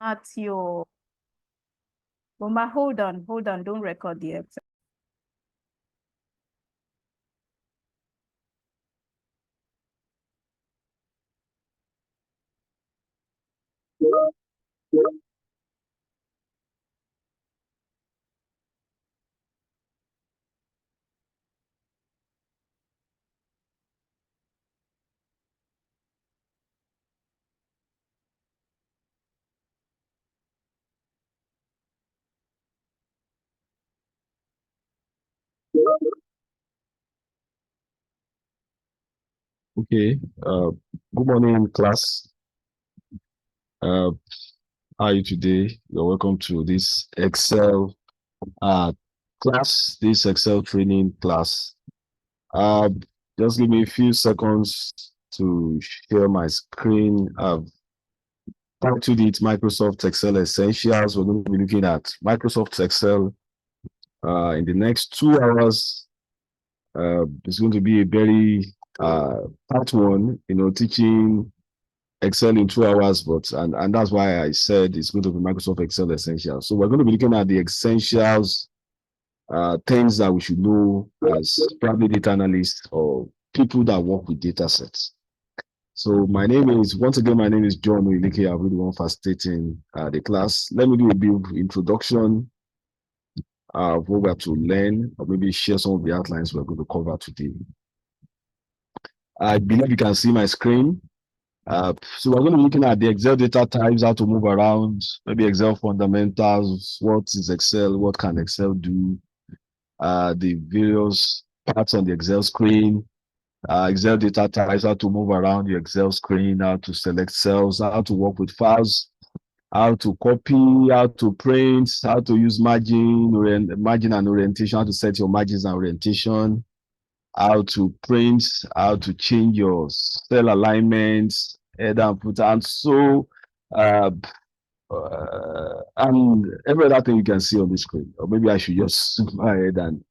at your Mama, hold on, don't record the Excel. Okay. Good morning, class. How are you today? You're welcome to this Excel class, this Excel training class. Uh, just give me a few seconds to share my screen. I've titled it Microsoft Excel Essentials. We're going to be looking at Microsoft Excel in the next 2 hours. It's going to be a very part one, teaching Excel in 2 hours, and that's why I said it's going to be Microsoft Excel Essentials. So we're going to be looking at the essentials, things that we should know as probably data analysts or people that work with data sets. So my name is John Oilike. I really want facilitating the class. Let me do a brief introduction of what we have to learn, or maybe share some of the outlines we're going to cover today. I believe you can see my screen. So we're going to be looking at the Excel data types, how to move around, maybe Excel fundamentals, what is Excel, what can Excel do, the various parts on the Excel screen, Excel data types, how to move around the Excel screen, how to select cells, how to work with files, how to copy, how to print, how to use margin and orientation, how to set your margins and orientation, how to print, how to change your cell alignments, header and footer, and so and every other thing you can see on the screen. Or maybe I should just go ahead and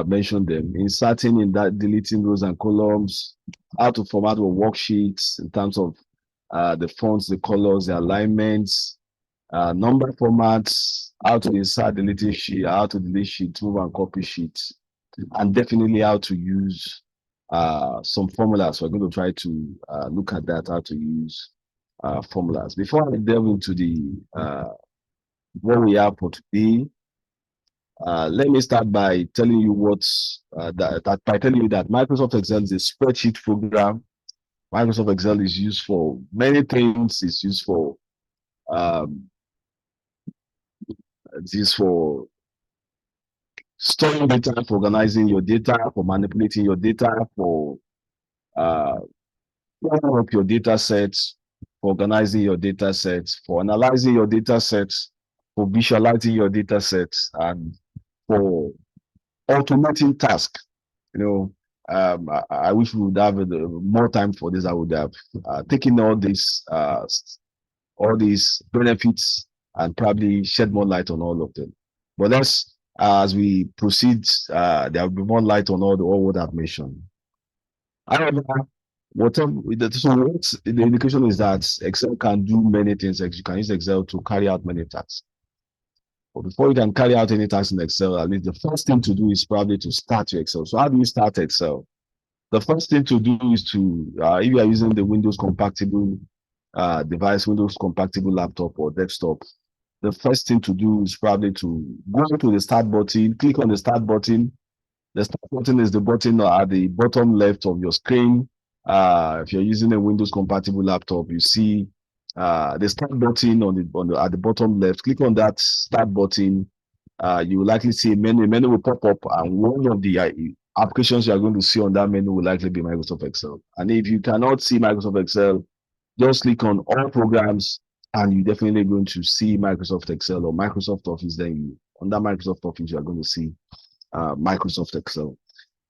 mention them. Inserting in that, deleting rows and columns, how to format your worksheets in terms of the fonts, the colors, the alignments, number formats, how to insert, deleting sheet, how to delete sheets, move and copy sheets, and definitely how to use some formulas. We're going to try to look at that, how to use formulas. Before I delve into the what we have for today, let me start by telling you that Microsoft Excel is a spreadsheet program. Microsoft Excel is used for many things. It's used for storing data, for organizing your data, for manipulating your data, for planning up your data sets, for organizing your data sets, for analyzing your data sets, for visualizing your data sets, and for automating tasks. I wish we would have more time for this. I would have taken all these benefits and probably shed more light on all of them. But let's, as we proceed, there will be more light on all what I've mentioned. However, the indication is that Excel can do many things. You can use Excel to carry out many tasks. But before you can carry out any tasks in Excel, at least the first thing to do is probably to start your Excel. So how do you start Excel? The first thing to do is to, if you are using the Windows compatible device, Windows compatible laptop or desktop, the first thing to do is probably to go to the start button, click on the start button. The start button is the button at the bottom left of your screen. If you're using a Windows compatible laptop, you see the start button at the bottom left. Click on that start button. You will likely see a menu. A menu will pop up, and one of the applications you are going to see on that menu will likely be Microsoft Excel. And if you cannot see Microsoft Excel, just click on all programs, and you're definitely going to see Microsoft Excel or Microsoft Office. Then under Microsoft Office, you are going to see Microsoft Excel.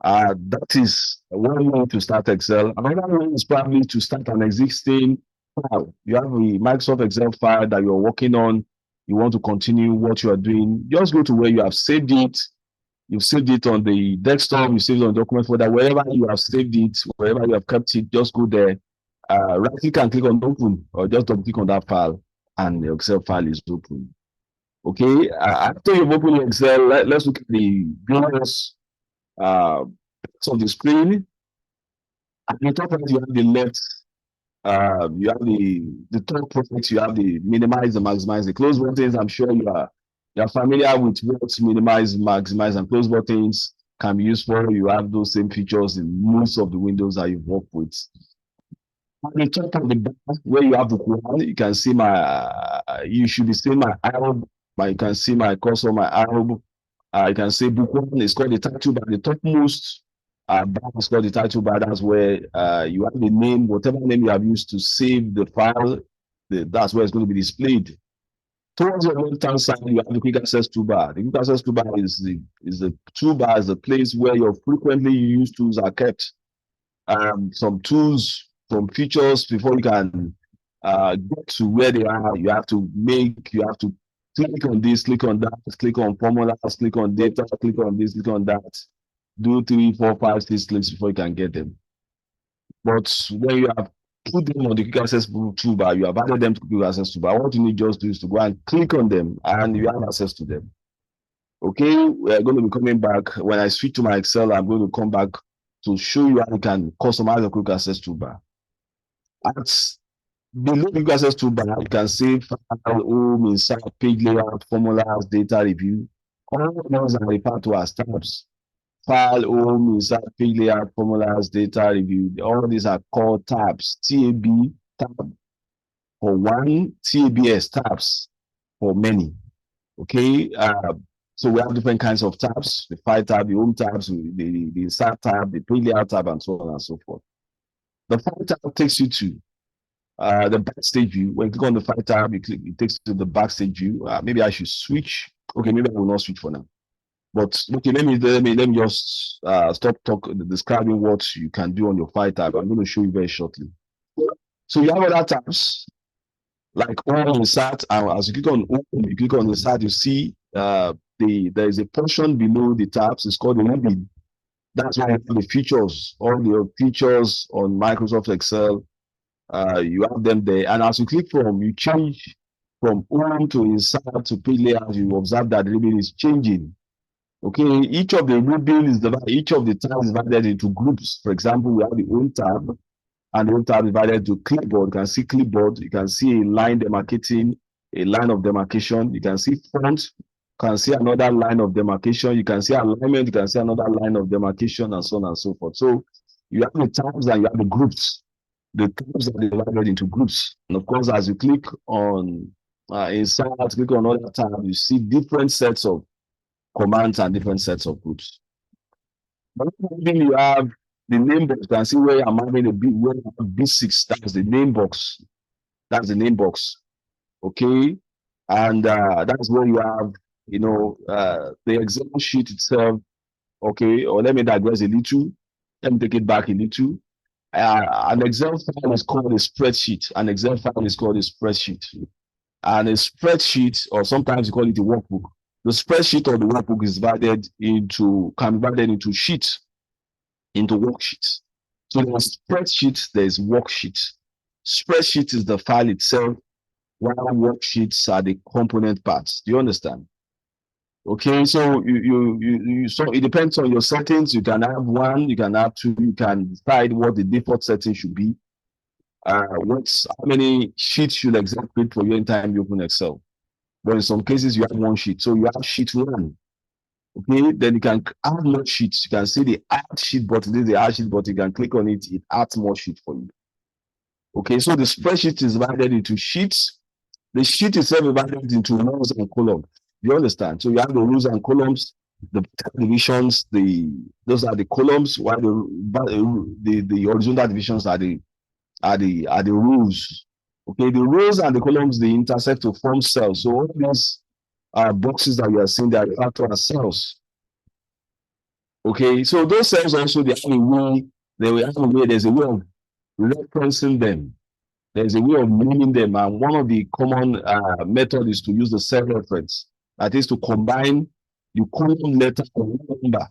That is one way to start Excel. Another way is probably to start an existing file. You have a Microsoft Excel file that you're working on. You want to continue what you are doing. Just go to where you have saved it. You've saved it on the desktop. You saved it on document folder. Wherever you have saved it, wherever you have kept it, just go there. Right click and click on open, or just double click on that file. and the Excel file is open. Okay, after you've opened Excel, let's look at the various parts of the screen. At the top right, you have the left, you have the top right, you have the minimize, the maximize, the close buttons. I'm sure you're familiar with what minimize, maximize, and close buttons can be used for. You have those same features in most of the windows that you've worked with. On the top of the bar where you have the one, you can see you should be seeing my arrow, but you can see my cursor, my arrow. You can see book one is called the title bar. The topmost bar is called the title bar. That's where you have the name, whatever name you have used to save the file, that's where it's going to be displayed. Towards your left-hand side, you have the quick access toolbar. The quick access toolbar is the toolbar, is the place where your frequently used tools are kept. Some tools, some features before you can get to where they are. You have to click on this, click on that, click on formulas, click on data, click on this, click on that. Do 3, 4, 5, 6 clicks before you can get them. But when you have put them on the quick access toolbar, you have added them to the quick access toolbar. What you need just to do is to go and click on them and you have access to them. Okay, we're going to be coming back. When I switch to my Excel, I'm going to come back to show you how you can customize the quick access toolbar. At below the quick access toolbar, you can see file, home, insert, page layout, formulas, data review. All of those are referred to as tabs. File, home, insert, page layout, formulas, data review. All of these are called tabs. TAB, tab for one, TABS, tabs for many. Okay, so we have different kinds of tabs: the file tab, the home tabs, the insert tab, the page layout tab, and so on and so forth. The file tab takes you to the backstage view. When you click on the file tab, it takes you to the backstage view. Maybe I should switch. Okay, maybe I will not switch for now. But okay, let me just stop describing what you can do on your file tab. I'm going to show you very shortly. So you have other tabs like home, insert. As you click on home, you click on insert, you see there is a portion below the tabs. It's called the ribbon. That's where the features, all your features on Microsoft Excel, you have them there. And as you click you change from home to insert to page layout, you observe that the ribbon is changing. Okay, each of the tabs is divided into groups. For example, we have the home tab, and the home tab is divided to clipboard. You can see clipboard, you can see a line demarcating, a line of demarcation. You can see font, you can see another line of demarcation. You can see alignment, you can see another line of demarcation, and so on and so forth. So you have the tabs and you have the groups. The tabs are divided into groups. And of course, as you click on insert, click on other tab, you see different sets of commands and different sets of groups. But then you have the name box. You can see where I'm having B6. That's the name box. That's the name box. Okay. And that's where you have, the Excel sheet itself. Okay. Or let me digress a little. Let me take it back a little. An Excel file is called a spreadsheet. An Excel file is called a spreadsheet. And a spreadsheet, or sometimes you call it a workbook. The spreadsheet or the workbook is can be divided into sheets, into worksheets. So there's spreadsheet, there's worksheet. Spreadsheet is the file itself, while worksheets are the component parts. Do you understand? Okay, so so it depends on your settings. You can have one, you can have two, you can decide what the default setting should be. How many sheets should Excel create for you anytime you open Excel? But in some cases, you have one sheet. So you have sheet one. Okay, then you can add more sheets. You can see the add sheet button. This is the add sheet button. You can click on it. It adds more sheet for you. Okay, so the spreadsheet is divided into sheets. The sheet itself is divided into rows and columns. You understand? So you have the rows and columns, the divisions. Those are the columns, while the horizontal divisions are the rows. Okay, the rows and the columns, they intersect to form cells. So all these boxes that you are seeing, they are referred to as cells. Okay, so those cells also, there's a way of referencing them. There's a way of naming them. And one of the common methods is to use the cell reference. That is to combine the column letter and number.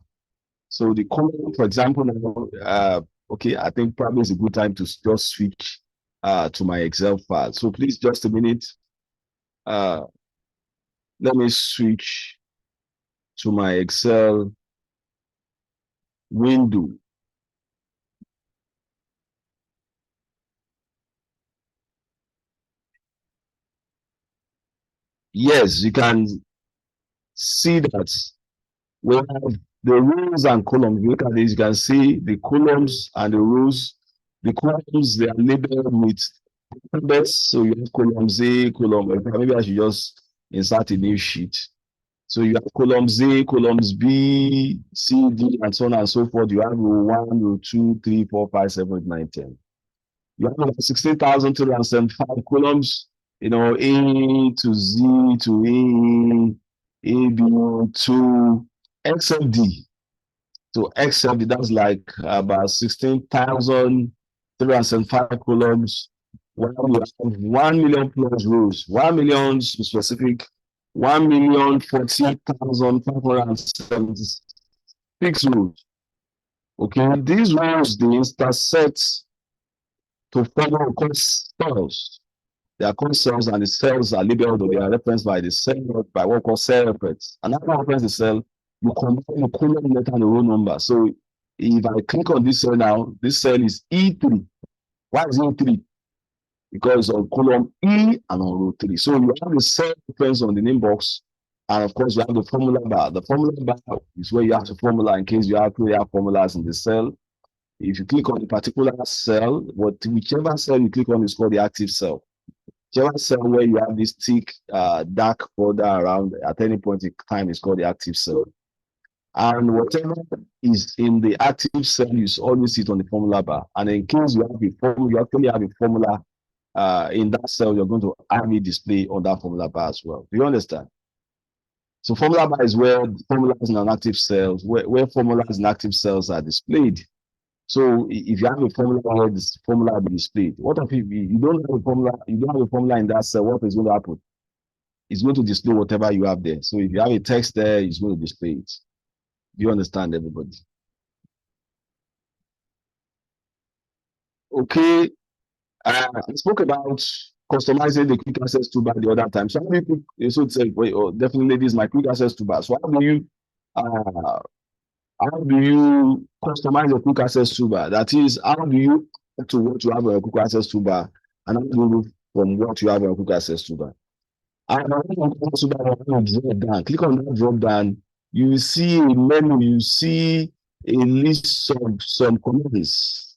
So the column, for example, okay, I think probably it's a good time to just switch to my Excel file. So please, just a minute. Uh, let me switch to my Excel window. Yes, you can see that we have the rows and columns. If you look at this, you can see the columns and the rows. The columns, they are labeled with alphabets. So you have column A, column. Maybe I should just insert a new sheet. So you have columns A, columns B, C, D, and so on and so forth. You have row 1, row 2, 3, 4, 5, 7, 8, 9, 10. You have 16,275 columns, A to Z to A, B to XFD. So XFD, that's like about 16,375 columns. While we have 1 million plus rows, 1 million specific, 1,040,576 rows. Okay, these rows, they intersect to form what we call cells. They are called cells, and the cells are labeled or they are referenced by the cell, by what we call cell reference. And after reference the cell, you combine the column letter and the row number. So if I click on this cell now, this cell is E3. Why is it E3? Because of column E and on row 3. So you have the cell reference on the name box, and of course you have the formula bar. The formula bar is where you have the formula in case you have clear formulas in the cell. If you click on a particular cell, whichever cell you click on is called the active cell. Whichever cell where you have this thick, dark border around at any point in time is called the active cell. And whatever is in the active cell, you always see it on the formula bar. And in case you have a formula, you actually have a formula in that cell, you're going to have it display on that formula bar as well. Do you understand? So formula bar is where formulas in an active cells, where formulas in active cells are displayed. So if you have a formula where this formula will be displayed, what if you don't have a formula, you don't have a formula in that cell, what is going to happen? It's going to display whatever you have there. So if you have a text there, it's going to display it. Do you understand, everybody? Okay. I spoke about customizing the quick access toolbar the other time. So how do you say, definitely this is my quick access toolbar. So how do you customize your quick access toolbar? That is, how do you add to what you have on your quick access toolbar and how do you move from what you have on your quick access toolbar? And when you drop down, click on that drop down, you will see a menu, you see a list of some commands.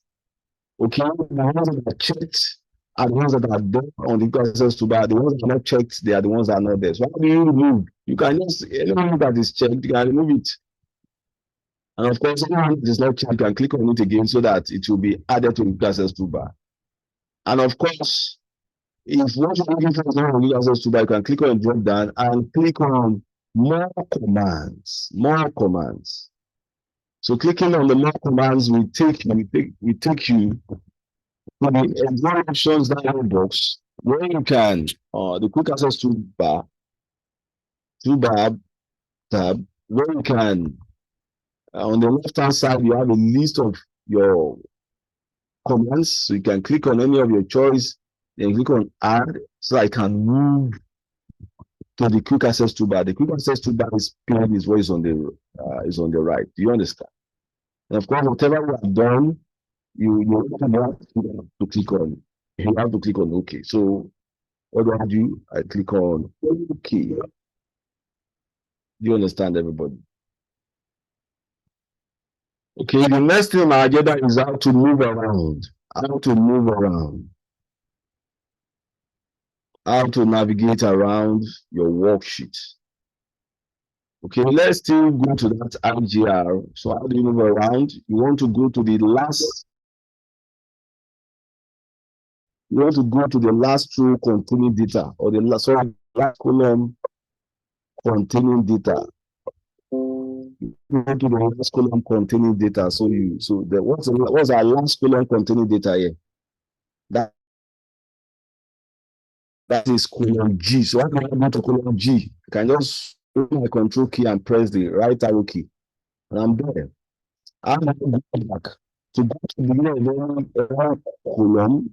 Okay, the ones that are checked are the ones that are there on the quick access toolbar. The ones that are not checked, they are the ones that are not there. So how do you remove? You can just, anyone that is checked, you can remove it. And of course, anyone that is not checked, you can click on it again so that it will be added to the quick access toolbar. And of course, if what you're looking for is not on the access toolbar, you can click on drop down and click on more commands. More commands. So clicking on the more commands will take you to the exam options dialog box where you can the quick access toolbar tab where you can on the left hand side you have a list of your commands. So you can click on any of your choice, then click on add so I can move to the quick access toolbar. The quick access toolbar is pinned is what is on the right. Do you understand? And of course, whatever you have done, you have to click on. You have to click on OK. So what do I do? I click on OK. Do you understand, everybody? Okay, the next thing on our agenda is how to move around. How to move around. How to navigate around your worksheet. Okay, let's still go to that IGR. So how do you move around? You want to go to the last. You want to go to the last row containing data, or the last column containing data. You go to the last column containing data. What's our last column containing data here? That is column G. So how can I go to column G? I can just hold my control key and press the right arrow key. And I'm there. I'm going to go back to go to the beginning of any column,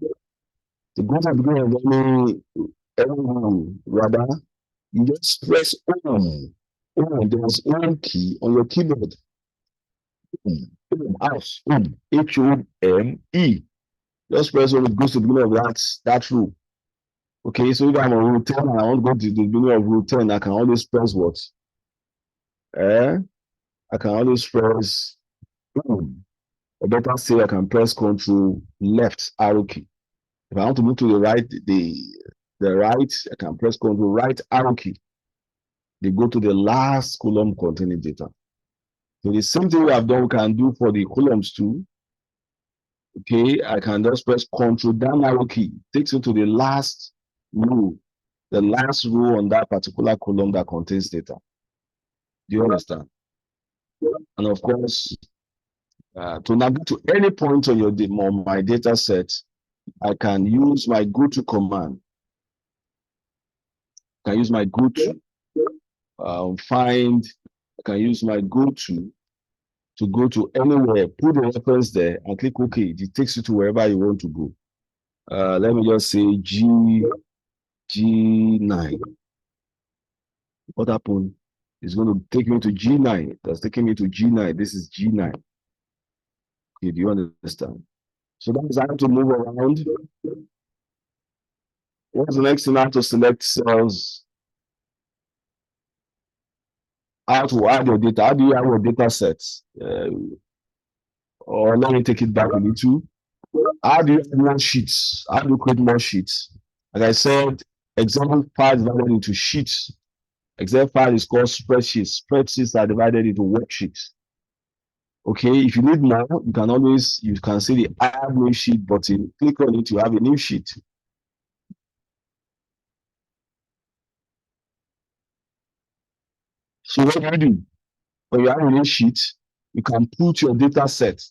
to go to the beginning of any Rather, you just press home. Home, there's one key on your keyboard. House, HOME. Just press when it goes to the beginning of that row. Okay, so if I'm on row 10 and I want to go to the beginning of row 10, I can always press what? I can always press home. Or better say, I can press Control left arrow key. If I want to move to the right, the right, I can press Control right arrow key. They go to the last column containing data. So the same thing we have done, we can do for the columns too. Okay, I can just press Control down arrow key. Takes you to the last row on that particular column that contains data. Do you understand? And of course, to navigate to any point on my data set, I can use my go-to command. I can use my go-to find. I can use my go-to go to anywhere, put the reference there, and click OK. It takes you to wherever you want to go. Let me just say G9. What happened? It's going to take me to G9. That's taking me to G9. This is G9. Okay, do you understand? So that's how to move around. What's the next thing? How to select cells. How to add your data. How do you add your data sets? Or let me take it back a little. How do you add more sheets? How do you create more sheets? Like I said, example file is divided into sheets. Excel file is called spreadsheets. Spreadsheets are divided into worksheets. Okay, if you need more, you can see the add new sheet button. Click on it, you have a new sheet. So what do you do? When you have a new sheet, you can put your data set.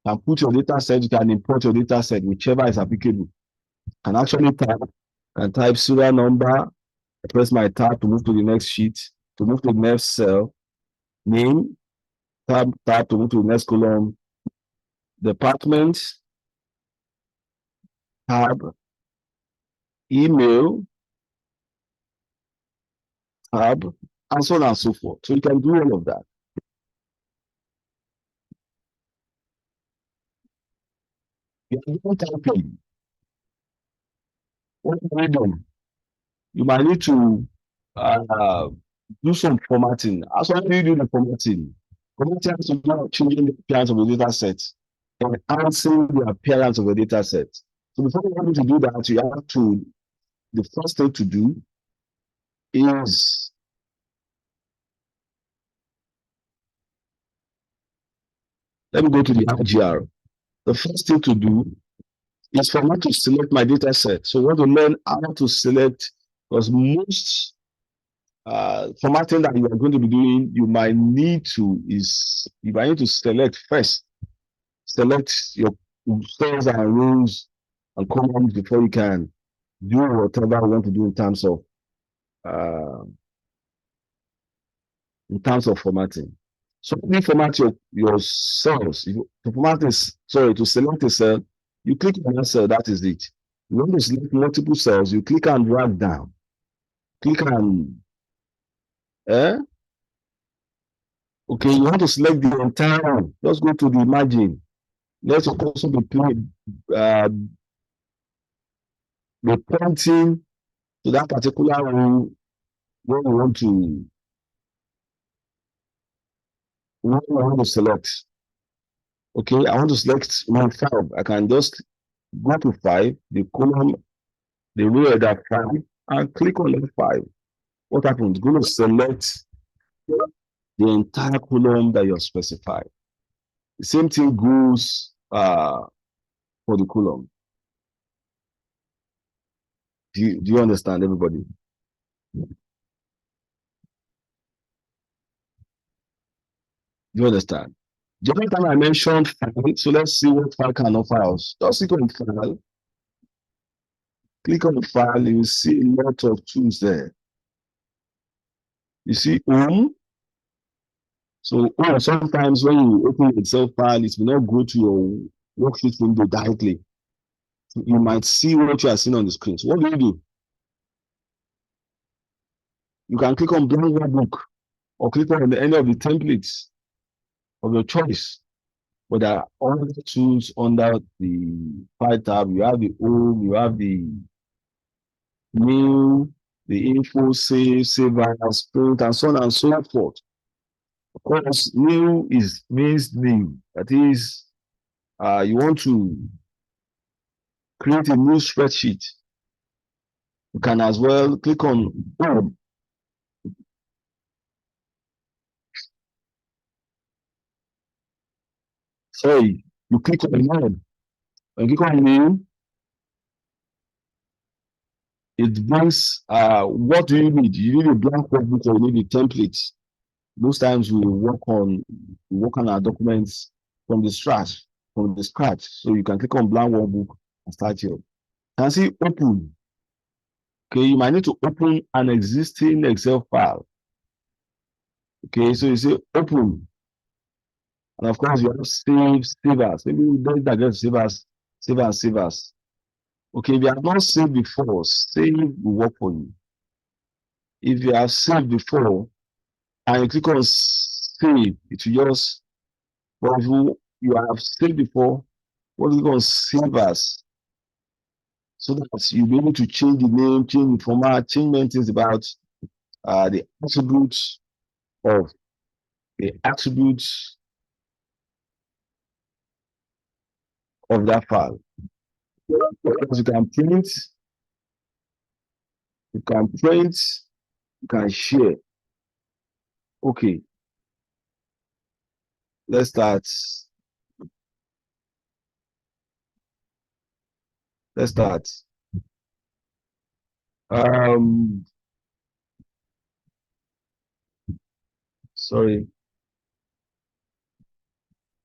You can import your data set, whichever is applicable. You can actually type serial number. I press my tab to move to the next sheet, to move to the next cell, name, tab to move to the next column, department, tab, email, tab, and so on and so forth. So you can do all of that. You are typing. What are you doing? You might need to do some formatting. As long as you do the formatting, formatting has to do changing the appearance of the data set and enhancing the appearance of the data set. So before you're able to do that, the first thing to do is let me go to the RGR. The first thing to do is for me to select my data set. So I want to learn how to select, because most formatting that you are going to be doing, you might need to select first. Select your cells and rows and columns before you can do whatever you want to do in terms of formatting. So when you format your cells, to select a cell, you click on that cell, that is it. You want to select multiple cells, you click and drag down. Click and okay, you want to select the entire one. Just go to the margin. Let's also be pointing to that particular row where we want to select. Okay, I want to select my 5. I can just go to 5, the column, the row at that 5, and click on that 5. What happens? It's going to select the entire column that you're specified. The same thing goes for the column. Do you understand, everybody? Do you understand? The other time I mentioned file, so let's see what file can offer us. Just click on file. Click on the file, you will see a lot of tools there. You see home. So sometimes when you open the Excel file, it will not go to your worksheet window directly. You might see what you are seeing on the screen. So what do you do? You can click on blank workbook or click on any of the templates of your choice. But there are other tools under the file tab. You have the home, you have the new, the info, save as, print, and so on and so forth. Of course, new means new. That is, you want to create a new spreadsheet. You can as well click on home. Sorry, you click on home. When you click on new, it brings what do you need? You need a blank workbook or you need a template. Most times we work on our documents from the scratch. So you can click on blank workbook and start here. You can see open. Okay, you might need to open an existing Excel file. Okay, so you say open. And of course you have save as. Maybe you don't get save as. Okay, if you have not saved before, save will work for you. If you have saved before and you click on save, it will just, but if you have saved before, what do you call save as? So that you'll be able to change the name, change the format, change many things about the attributes of that file. You can print, you can share. Okay, let's start. Sorry.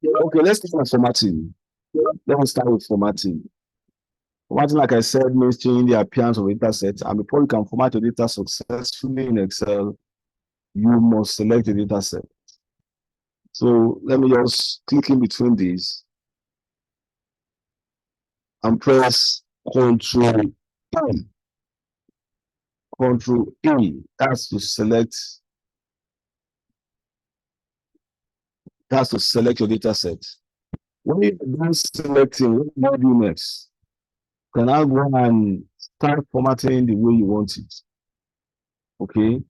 Okay, let's start with formatting. Let me start with formatting. Formatting, like I said, means changing the appearance of a data set. And before you can format your data successfully in Excel, you must select the data set. So let me just click in between these and press Control E. Control E. That's to select your data set. When you're done selecting, what do you do next? You can now go and start formatting the way you want it. Okay.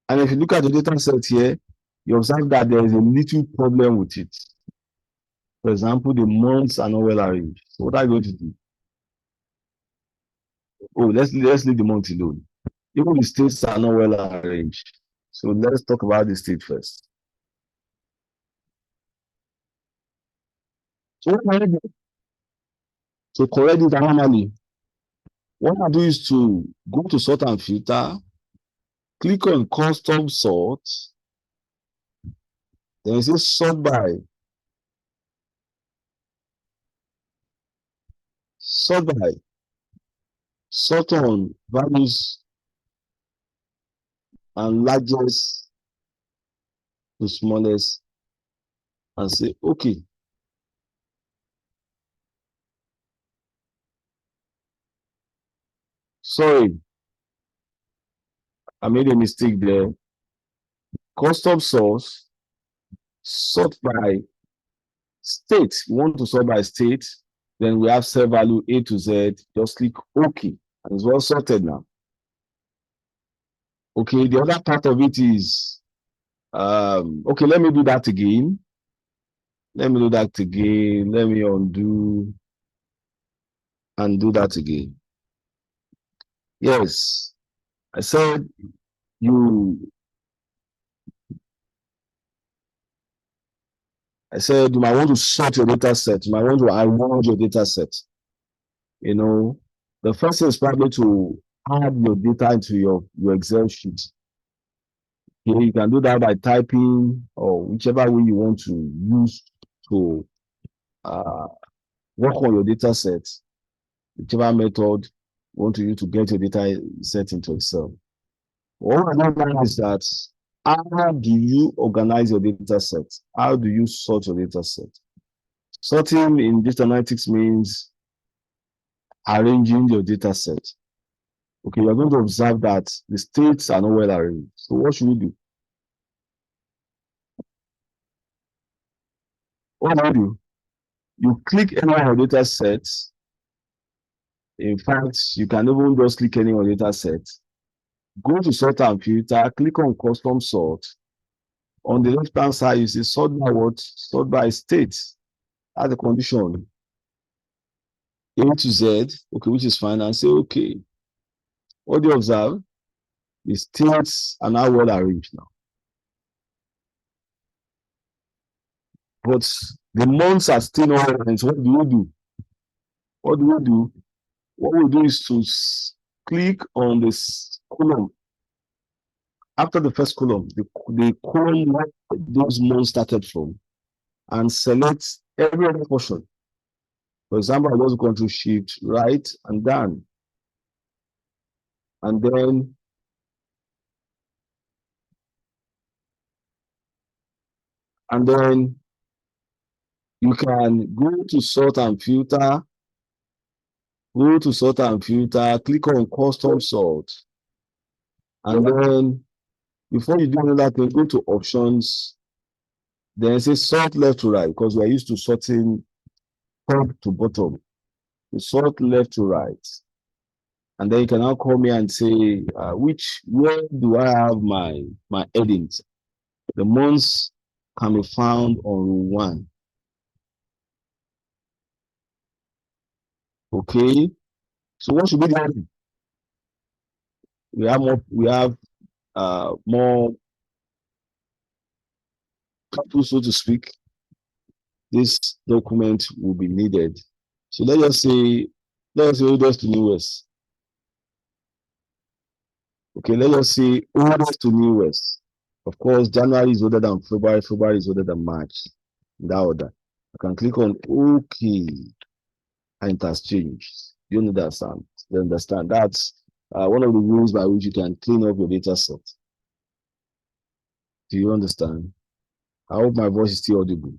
And if you look at the data set here, you observe that there is a little problem with it. For example, the months are not well arranged. So what are you going to do? Oh, let's leave the month alone. Even the states are not well arranged. So let's talk about the state first. So what can I do to correct this anomaly? What I do is to go to sort and filter, click on custom sort, then you say sort by. Sort on values and largest to smallest and say okay. Sorry, I made a mistake there. Custom source, sort by state. We want to sort by state. Then we have cell value A to Z. Just click OK. And it's well sorted now. Okay, the other part of it is, okay, let me do that again. Let me undo and do that again. Yes, I said you might want to sort your data set. You might want to arrange your data set. You know, the first thing is probably to add your data into your Excel sheet. Okay, you can do that by typing or whichever way you want to use to work on your data set, whichever method you want to use to get your data set into Excel. What I know is that how do you organize your data set? How do you sort your data set? Sorting in data analytics means arranging your data set. Okay, you're going to observe that the states are not well arranged. So what should we do? What do you do? You click any of your data sets. In fact, you can even just click any of your data sets. Go to sort and filter, click on custom sort. On the left-hand side, you see sort by what? Sort by state. That's the condition. A to Z, okay, which is fine, and say, okay. What do you observe? The states are now well arranged now. But the months are still not arranged. What do you do? What do you do? What we do is to click on this column. After the first column, the column where those months started from, and select every other portion. For example, I just Control Shift right and down. And then you can go to sort and filter, click on custom sort. And then before you do another thing, go to options, then say sort left to right, because we're used to sorting top to bottom. So sort left to right. And then you can now come here and say, where do I have my headings? The months can be found on row 1. Okay. So what should be the heading? We have more people, so to speak. This document will be needed. So let's just say oldest to newest. Okay, let's just say oldest to newest. Of course, January is older than February, February is older than March. In that order. I can click on OK, and it has changed. You understand? You understand? That's one of the ways by which you can clean up your data set. Do you understand? I hope my voice is still audible.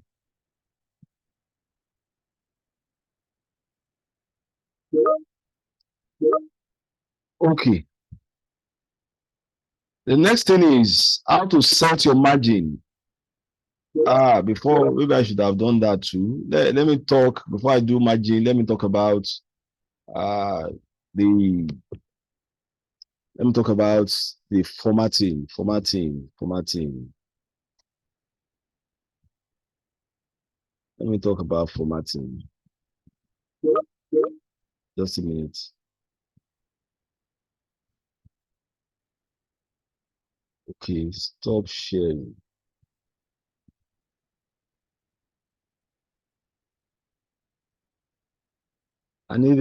Okay. The next thing is how to set your margin. Before, maybe I should have done that too. Let me talk, before I do margin, let me talk about the formatting. Let me talk about formatting. Just a minute. Okay, stop sharing. I need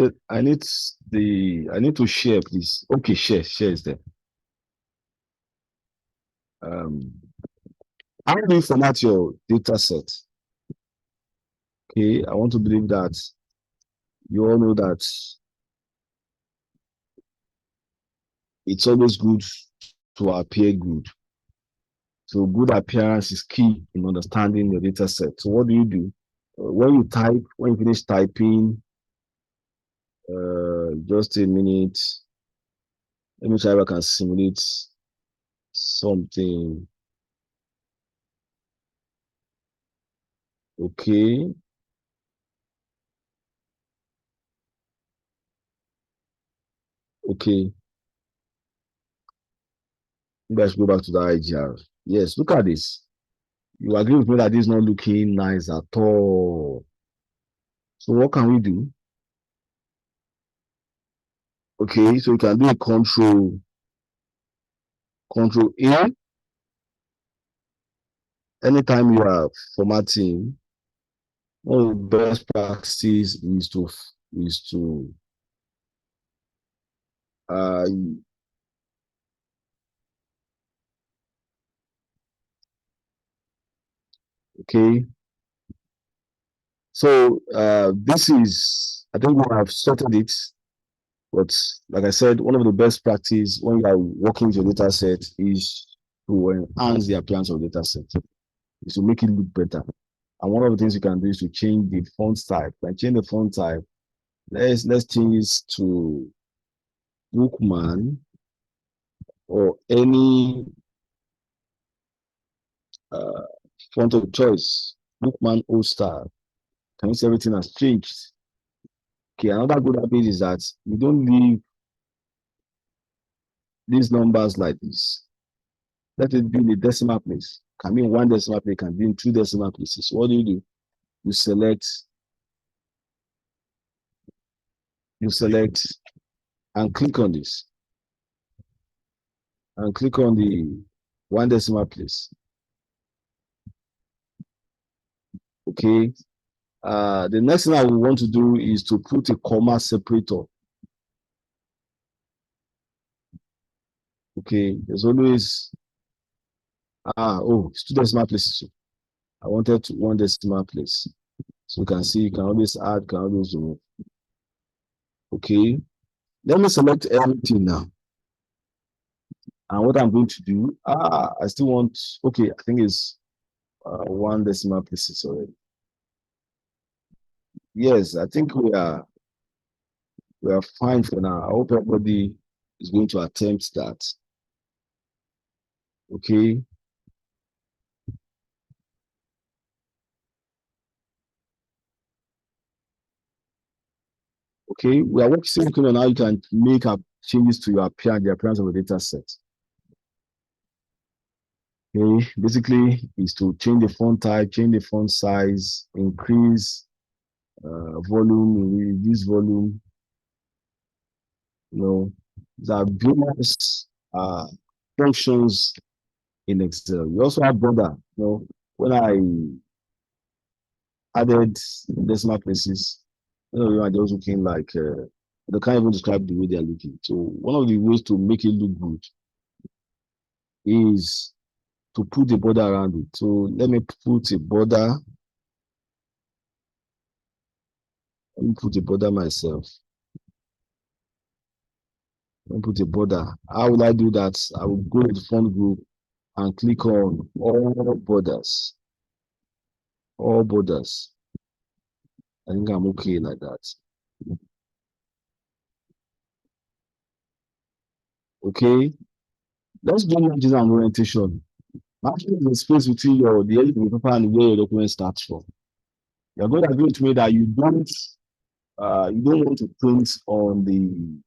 to share, please. Okay, share is there. How do you format your data set? Okay, I want to believe that you all know that it's always good to appear good. So good appearance is key in understanding your data set. So what do you do? When you finish typing, just a minute. Let me try if I can simulate something. Okay. Okay. Maybe I should go back to the IGR. Yes, look at this. You agree with me that this is not looking nice at all. So what can we do? Okay, so you can do a control A. Anytime you are formatting, one of the best practices is to okay. So this is, I think we have sorted it, but like I said, one of the best practice when you are working with your data set is to enhance the appearance of the data set, is to make it look better. And one of the things you can do is to change the font type. Like change the font type. Let's change it to bookman or any font of choice, bookman old style, can you see everything has changed? Okay, another good habit is that you don't leave these numbers like this. Let it be in a decimal place. Can be in one decimal place, can be in two decimal places. What do? You select and click on this. And click on the one decimal place. Okay. The next thing I will want to do is to put a comma separator. Okay, there's always it's two decimal places. I wanted to one decimal place. So you can see you can always add, can always remove. Okay, let me select everything now. And what I'm going to do, I still want, okay, I think it's one decimal places already. Yes, I think we are fine for now. I hope everybody is going to attempt that. Okay. Okay, we are working on how you can make changes to your appearance, the appearance of a data set. Okay, basically is to change the font type, change the font size, increase volume, reduce volume. You know, there are various functions in Excel. You also have border. You know, when I added decimal places, I was looking like they can't even describe the way they are looking. So one of the ways to make it look good is to put a border around it. So let me put a border. Let me put a border myself. Let me put a border. How will I do that? I will go to the font group and click on all borders. All borders. I think I'm okay like that. Okay. Let's do margin and orientation. Margin is the space between the edge of the paper and where your document starts from. You're going to agree with me that you don't want to print on the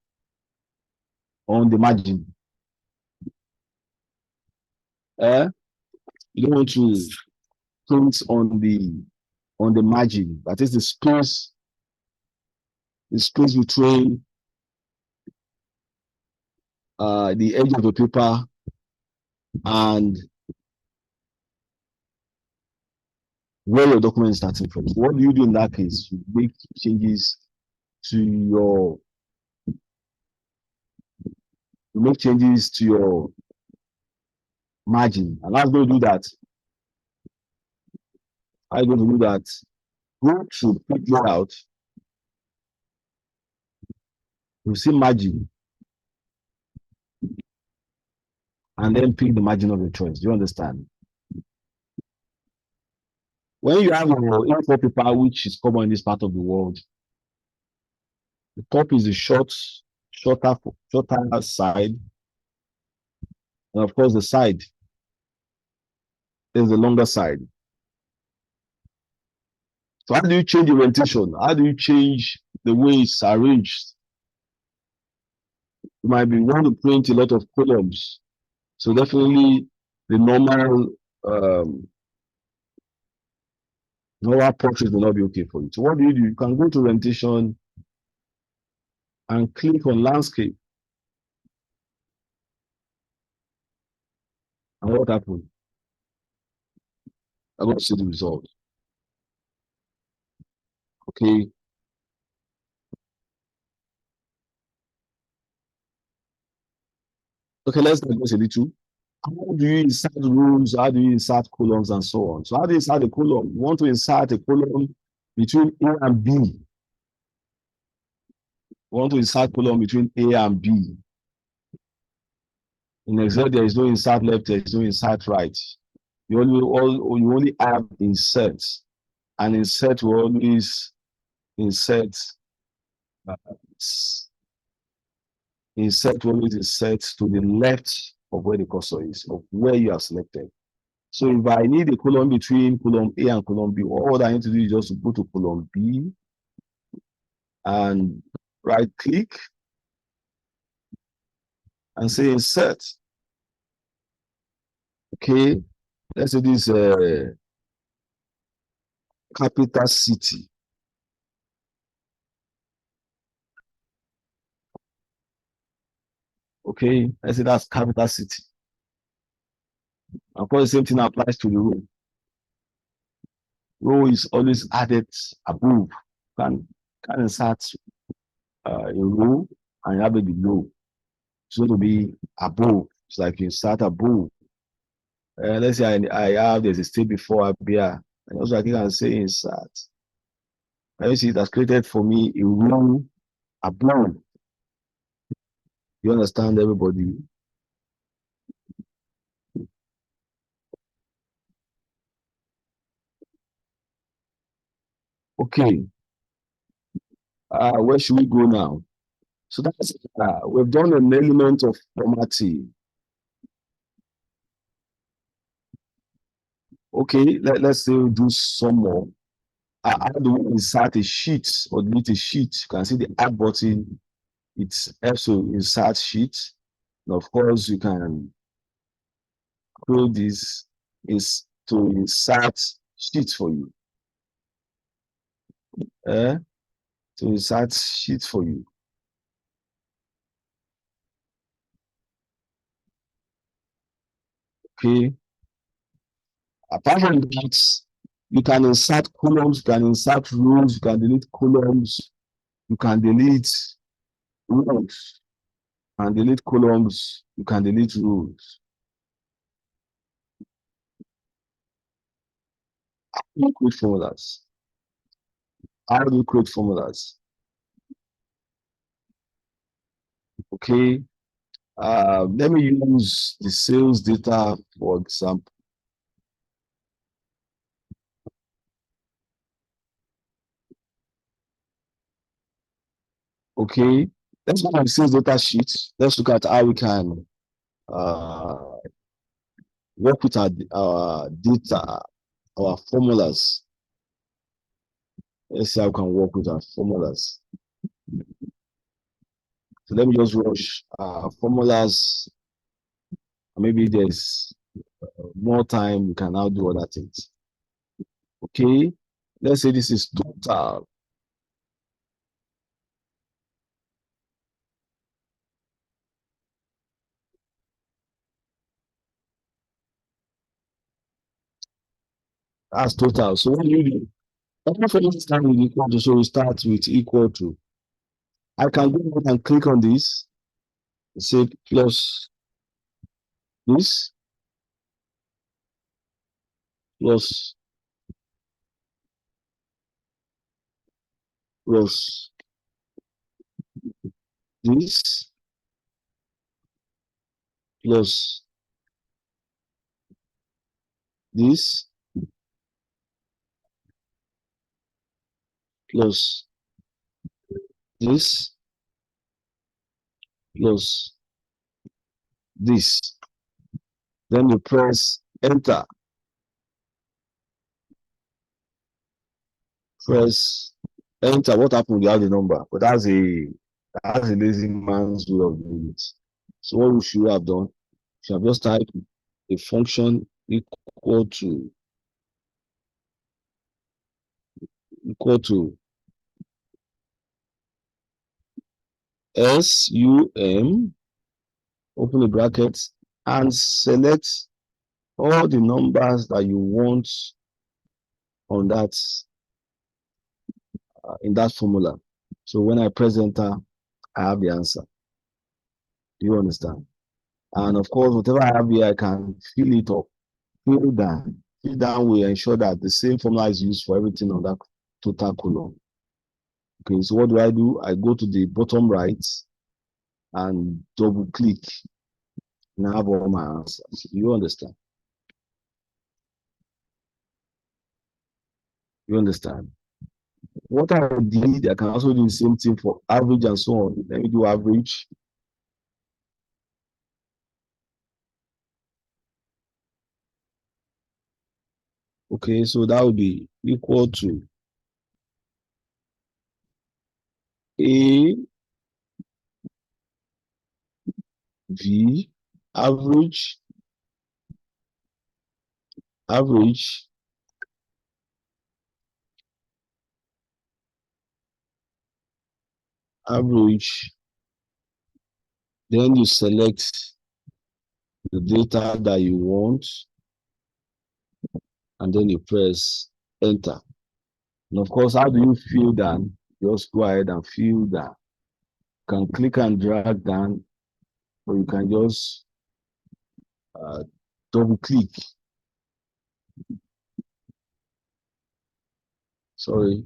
margin. You don't want to print on the margin. That is the space between the edge of the paper and where your document is starting from. So what do you do in that case? You make changes to your margin. And I'm going to do that. I'm going to do that. Go to pick layout. You see margin. And then pick the margin of your choice. Do you understand? When you have your A4 paper, which is common in this part of the world, the top is the shorter side. And of course, the side is the longer side. So how do you change the orientation? How do you change the way it's arranged? You might be want to print a lot of columns. So definitely the normal portrait will not be okay for you. So what do? You can go to orientation and click on landscape. And what happened? I'm going to see the result. Okay. Okay, let's digress a little. How do you insert rows? How do you insert columns and so on? So how do you insert a column? You want to insert a column between A and B. You want to insert column between A and B. In Excel, there is no insert left, there is no insert right. You only have insert, and insert will always insert insert always insert to the left of where the cursor is, of where you have selected. So if I need a column between column A and column B, all I need to do is just to go to column B and right click and say insert. Okay, let's say this capital city. Okay, let's say that's capital city. Of course, the same thing applies to the row. Row is always added above. Can insert a row and have it below. It's going to be above. It's like you insert above. Let's say I have there's a state before Abia, and also I can say insert. You see, it has created for me a row above. You understand, everybody? Okay. Where should we go now? So that's we've done an element of formatting. Okay, let's say we do some more. How do we insert a sheet or delete a sheet? You can see the add button. It's also insert sheet. And of course, you can close this is to insert sheet for you. To insert sheet for you. Okay. Apart from that, you can insert columns, you can insert rows, you can delete columns, you can delete rows, you can delete columns, you can delete rows. How do you create formulas? How do you create formulas? Okay. Let me use the sales data, for example. Okay, let's look at the sales data sheet. Let's look at how we can work with our data, our formulas. Let's see how we can work with our formulas. So let me just rush formulas. Maybe there's more time, we can now do other things. Okay, let's say this is total. That's total. So what do you do? Every formula start with equal to, so we start with equal to. I can go ahead and click on this, say plus this, plus plus this, plus this, plus this, plus this. Then you press enter. Press enter. What happened? You have the number, but that's a lazy man's way of doing it. So what we should have done, we should have just typed a function equal to sum, open the brackets, and select all the numbers that you want on that in that formula. So when I press enter, I have the answer. Do you understand? And of course, whatever I have here, I can fill it up, fill down. Fill down will ensure that the same formula is used for everything on that total column. Okay, so what do? I go to the bottom right and double click and I have all my answers. You understand? You understand? What I did, I can also do the same thing for average and so on. Let me do average. Okay, so that would be equal to A V average average average. Then you select the data that you want, and then you press enter. And of course, how do you fill down? Just go ahead and fill down. You can click and drag down, or you can just double click. Sorry.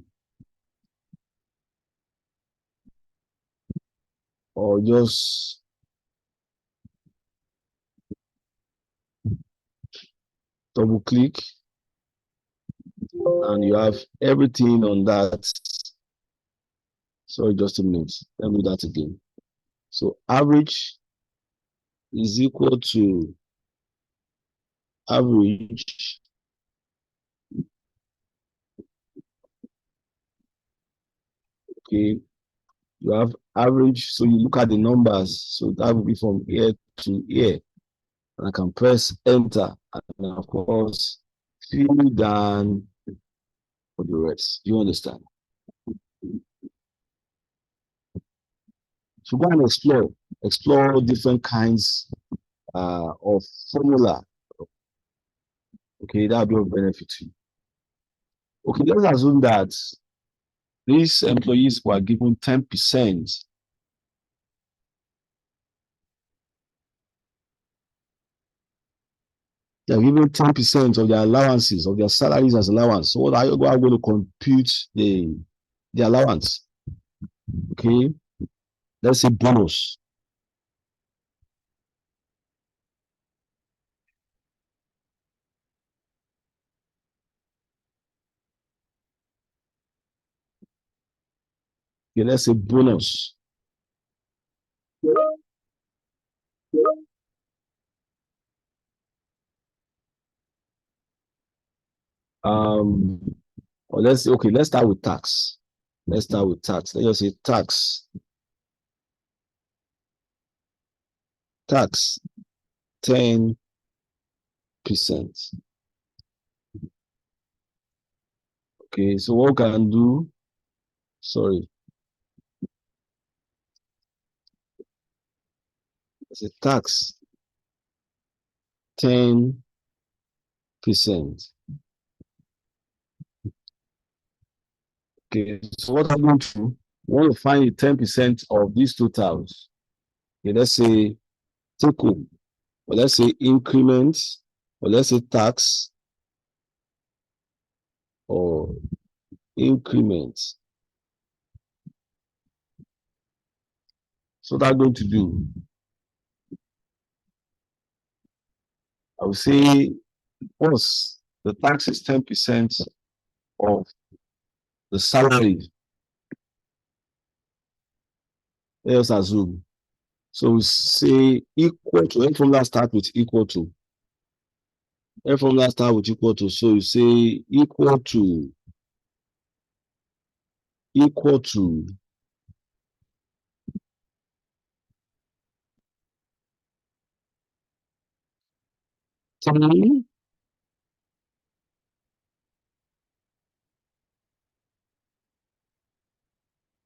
Or just double click, and you have everything on that. Sorry, just a minute. Let me do that again. So average is equal to average. Okay, you have average, so you look at the numbers. So that will be from here to here. And I can press enter, and of course, fill down for the rest. Do you understand? So go and explore different kinds of formula. Okay, that'll be of benefit to you. Okay, let's assume that these employees were given 10%. They're given 10% of their allowances, of their salaries as allowance. So what are you going to compute the allowance? Okay, let's say bonus. Okay, let's say bonus. Or let's start with tax. Let's start with tax. Let's just say tax. Tax 10%. Okay, so what we can do, sorry, it's a tax 10%. Okay, so what I'm going to do, we want to find the 10% of these totals. Okay, let's say take home, or let's say increment, or let's say tax, or increment. So what I'm going to do, I will say, once the tax is 10% of the salary, let's assume. So we say equal to, any formula start with equal to. Any formula start with equal to. So you say equal to 10,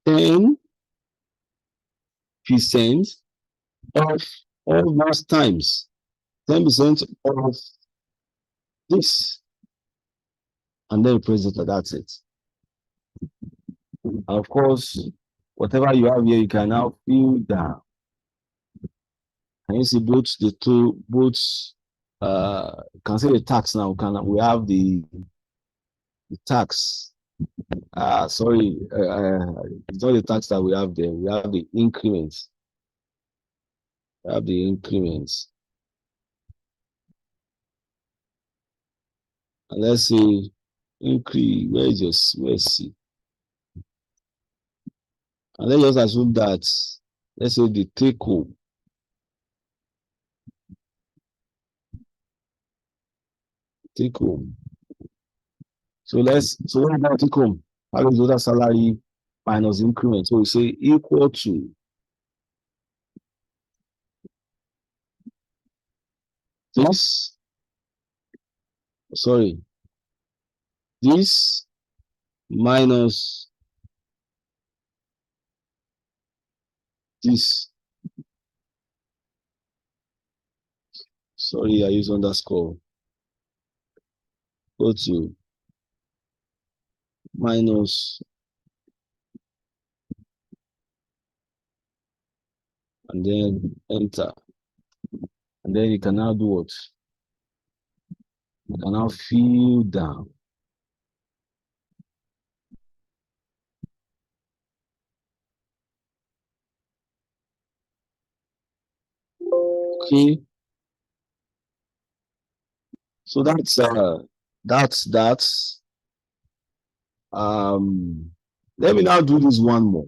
10% of all those times. 10% of this. And then you press it, that's it. And of course, whatever you have here, you can now fill down. And you see both the two, can say the tax now. We have the tax. Sorry, it's not the tax that we have there. We have the increments. We have the increments. And let's say increase. Where's C? And let's just assume that, let's say the take home. Take home So what about income? How is total salary minus increment? So we say equal to this, sorry, this minus this. Sorry, I use underscore. Go to minus and then enter. And then you can now do what? You can now fill down. Okay. So that's let me now do this one more.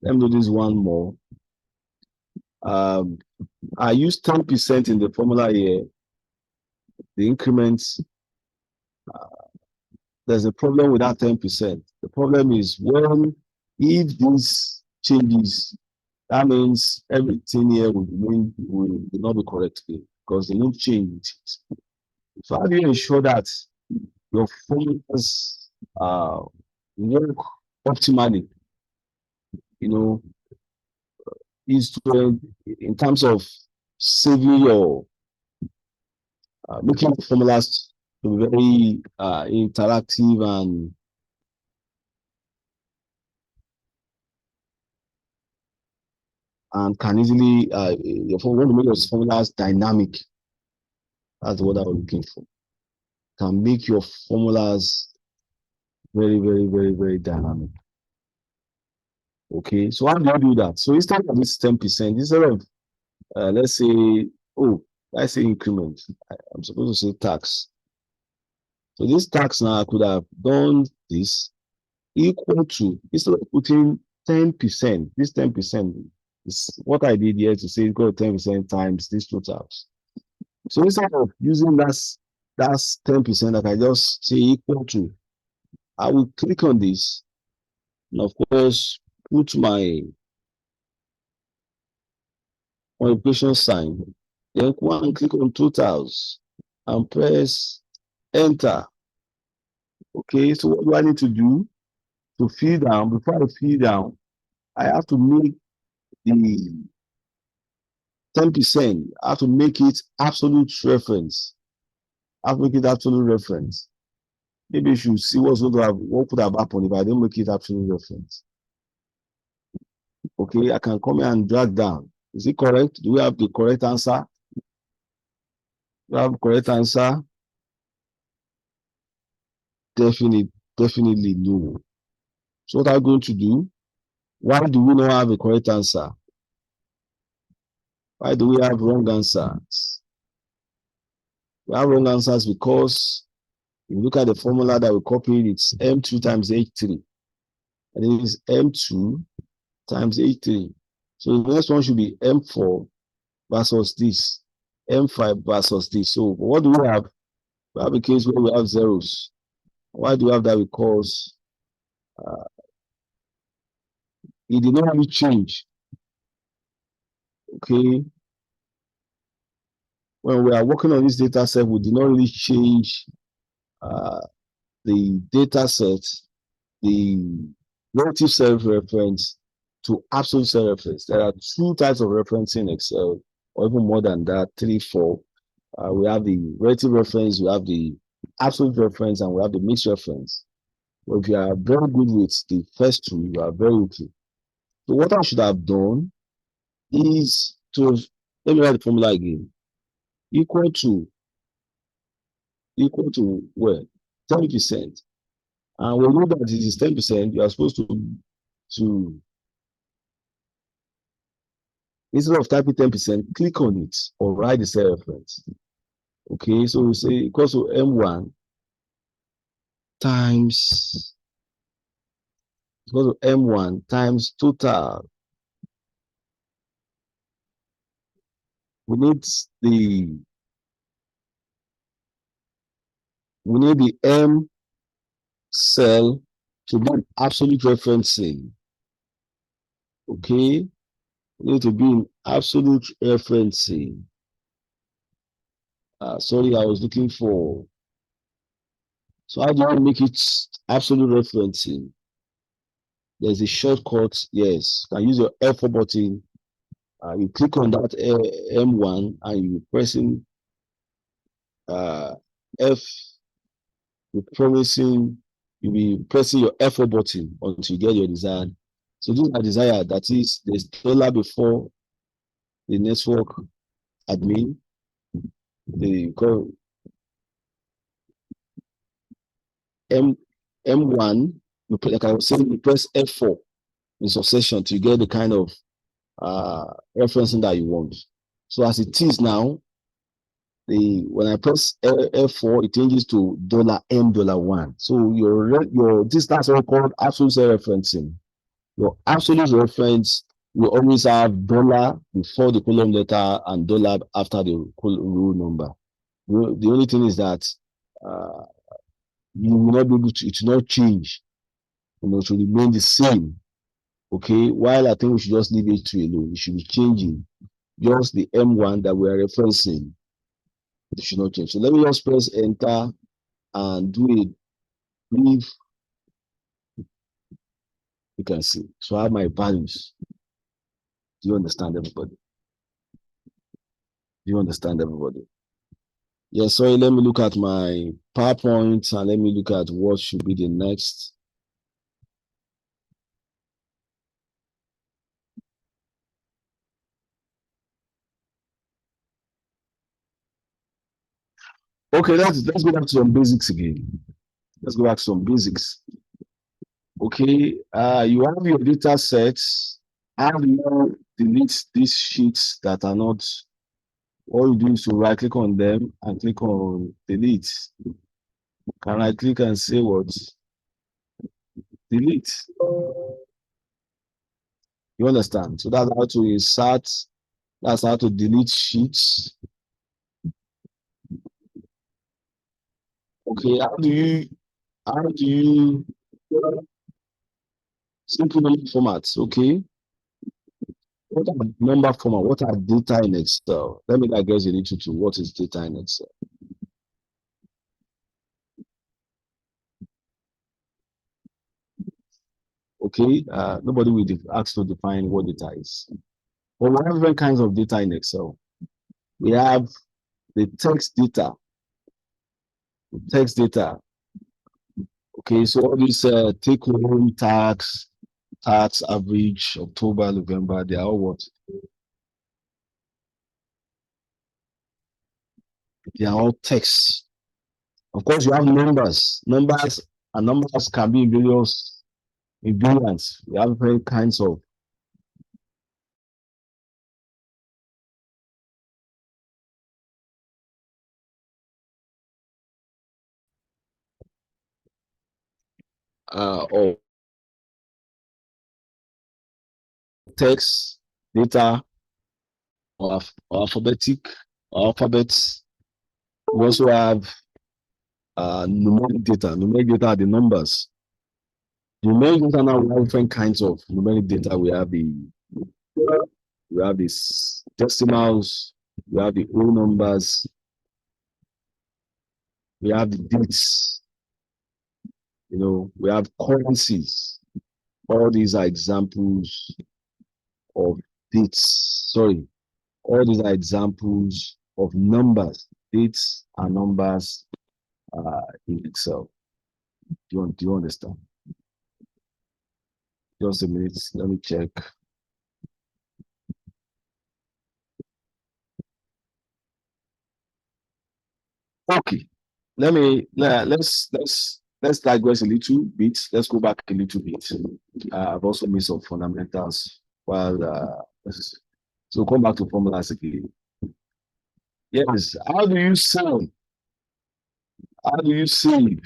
Let me do this one more. I use 10% in the formula here. The increments, there's a problem with that 10%. The problem is if this changes, that means everything here will not be correct because they won't change it. So how do you ensure that your formulas work optimally? You know, is to in terms of saving your making the formulas to be very interactive and can easily you want to make your formulas dynamic. That's what I was looking for. Can make your formulas very, very, very, very dynamic. Okay, so how do you do that? So instead of this 10%, instead of let's say, let's say increment, I'm supposed to say tax. So this tax now I could have done this equal to, instead of putting 10%, this 10% is what I did here to say equal to 10% times these totals. So instead of using that's 10% that I just say equal to, I will click on this and of course put my multiplication sign, then go and click on totals and press enter. Okay, so what do I need to do to fill down? Before I fill down, I have to make the 10%, I have to make it absolute reference. I have to make it absolute reference. Maybe you should see what could have happened if I didn't make it absolute reference. Okay, I can come here and drag down. Is it correct? Do we have the correct answer? Do we have the correct answer? Definitely no. So what are we going to do? Why do we not have a correct answer? Why do we have wrong answers? We have wrong answers because if you look at the formula that we copied, it's M2 times H3. And it is M2 times H3. So the next one should be M4 versus this, M5 versus this. So what do we have? We have a case where we have zeros. Why do we have that? Because it did not really change. Okay. When we are working on this data set, we did not really change the data set, the relative self-reference to absolute self-reference. There are two types of reference in Excel, or even more than that, 3, 4. We have the relative reference, we have the absolute reference, and we have the mixed reference. But if you are very good with the first two, you are very okay. So what I should have done is to, let me write the formula again, equal to where? 10%. And we know that it is 10%, you are supposed to instead of typing 10%, click on it or write the cell reference. Okay, so we say equals to M1 times equals to M1 times total. We need we need the M cell to be absolute referencing. Okay, we need to be in absolute referencing. Sorry, I was looking for. So how do you make it absolute referencing? There's a shortcut. Yes, you can use your F4 button. You click on that M1 and you pressing F. You're promising you'll be pressing your F4 button until you get your desired. So this is a desired. That is, there's dollar before the network admin. They call M1. Like I was saying, you press F4 in succession to get the kind of referencing that you want. So as it is now, when I press F4, it changes to $M$1. So your this that's what called absolute referencing. Your absolute reference will always have dollar before the column letter and dollar after the row number. The only thing is that you will not be able to, it will not change. It will remain the same. Okay, while I think we should just leave H2 alone. It should be changing. Just the M1 that we are referencing, it should not change. So let me just press enter and do a brief. You can see. So I have my values. Do you understand, everybody? Do you understand, everybody? Yes, sorry, let me look at my PowerPoint and let me look at what should be the next. Okay, let's go back to some basics again. Let's go back to some basics. Okay, you have your data sets. How do you delete these sheets that are not? All you do is to right click on them and click on delete. Can I click and say what? Delete. You understand? So that's how to insert, that's how to delete sheets. Okay, how do you simple number formats? Okay, what are number format? What are data in Excel? Let me digress a little to what is data in Excel. Okay, nobody will ask to define what data is. But we have different kinds of data in Excel. We have the text data. Text data. Okay, so all these take home tax average, October, November, they are all what? They are all text. Of course, you have numbers. Numbers can be various variants. We have different kinds of of text data or alphabets. We also have numeric data. Numeric data are the numbers. Numeric data now, we have different kinds of numeric data. We have the decimals, we have the whole numbers, we have the dates, we have currencies. All these are examples of dates. Sorry, all these are examples of numbers. Dates and numbers in Excel. Do you understand? Just a minute, let me check. Okay, let's digress a little bit. Let's go back a little bit. I've also made some fundamentals while so come back to formulas again. Yes, how do you save? How do you save?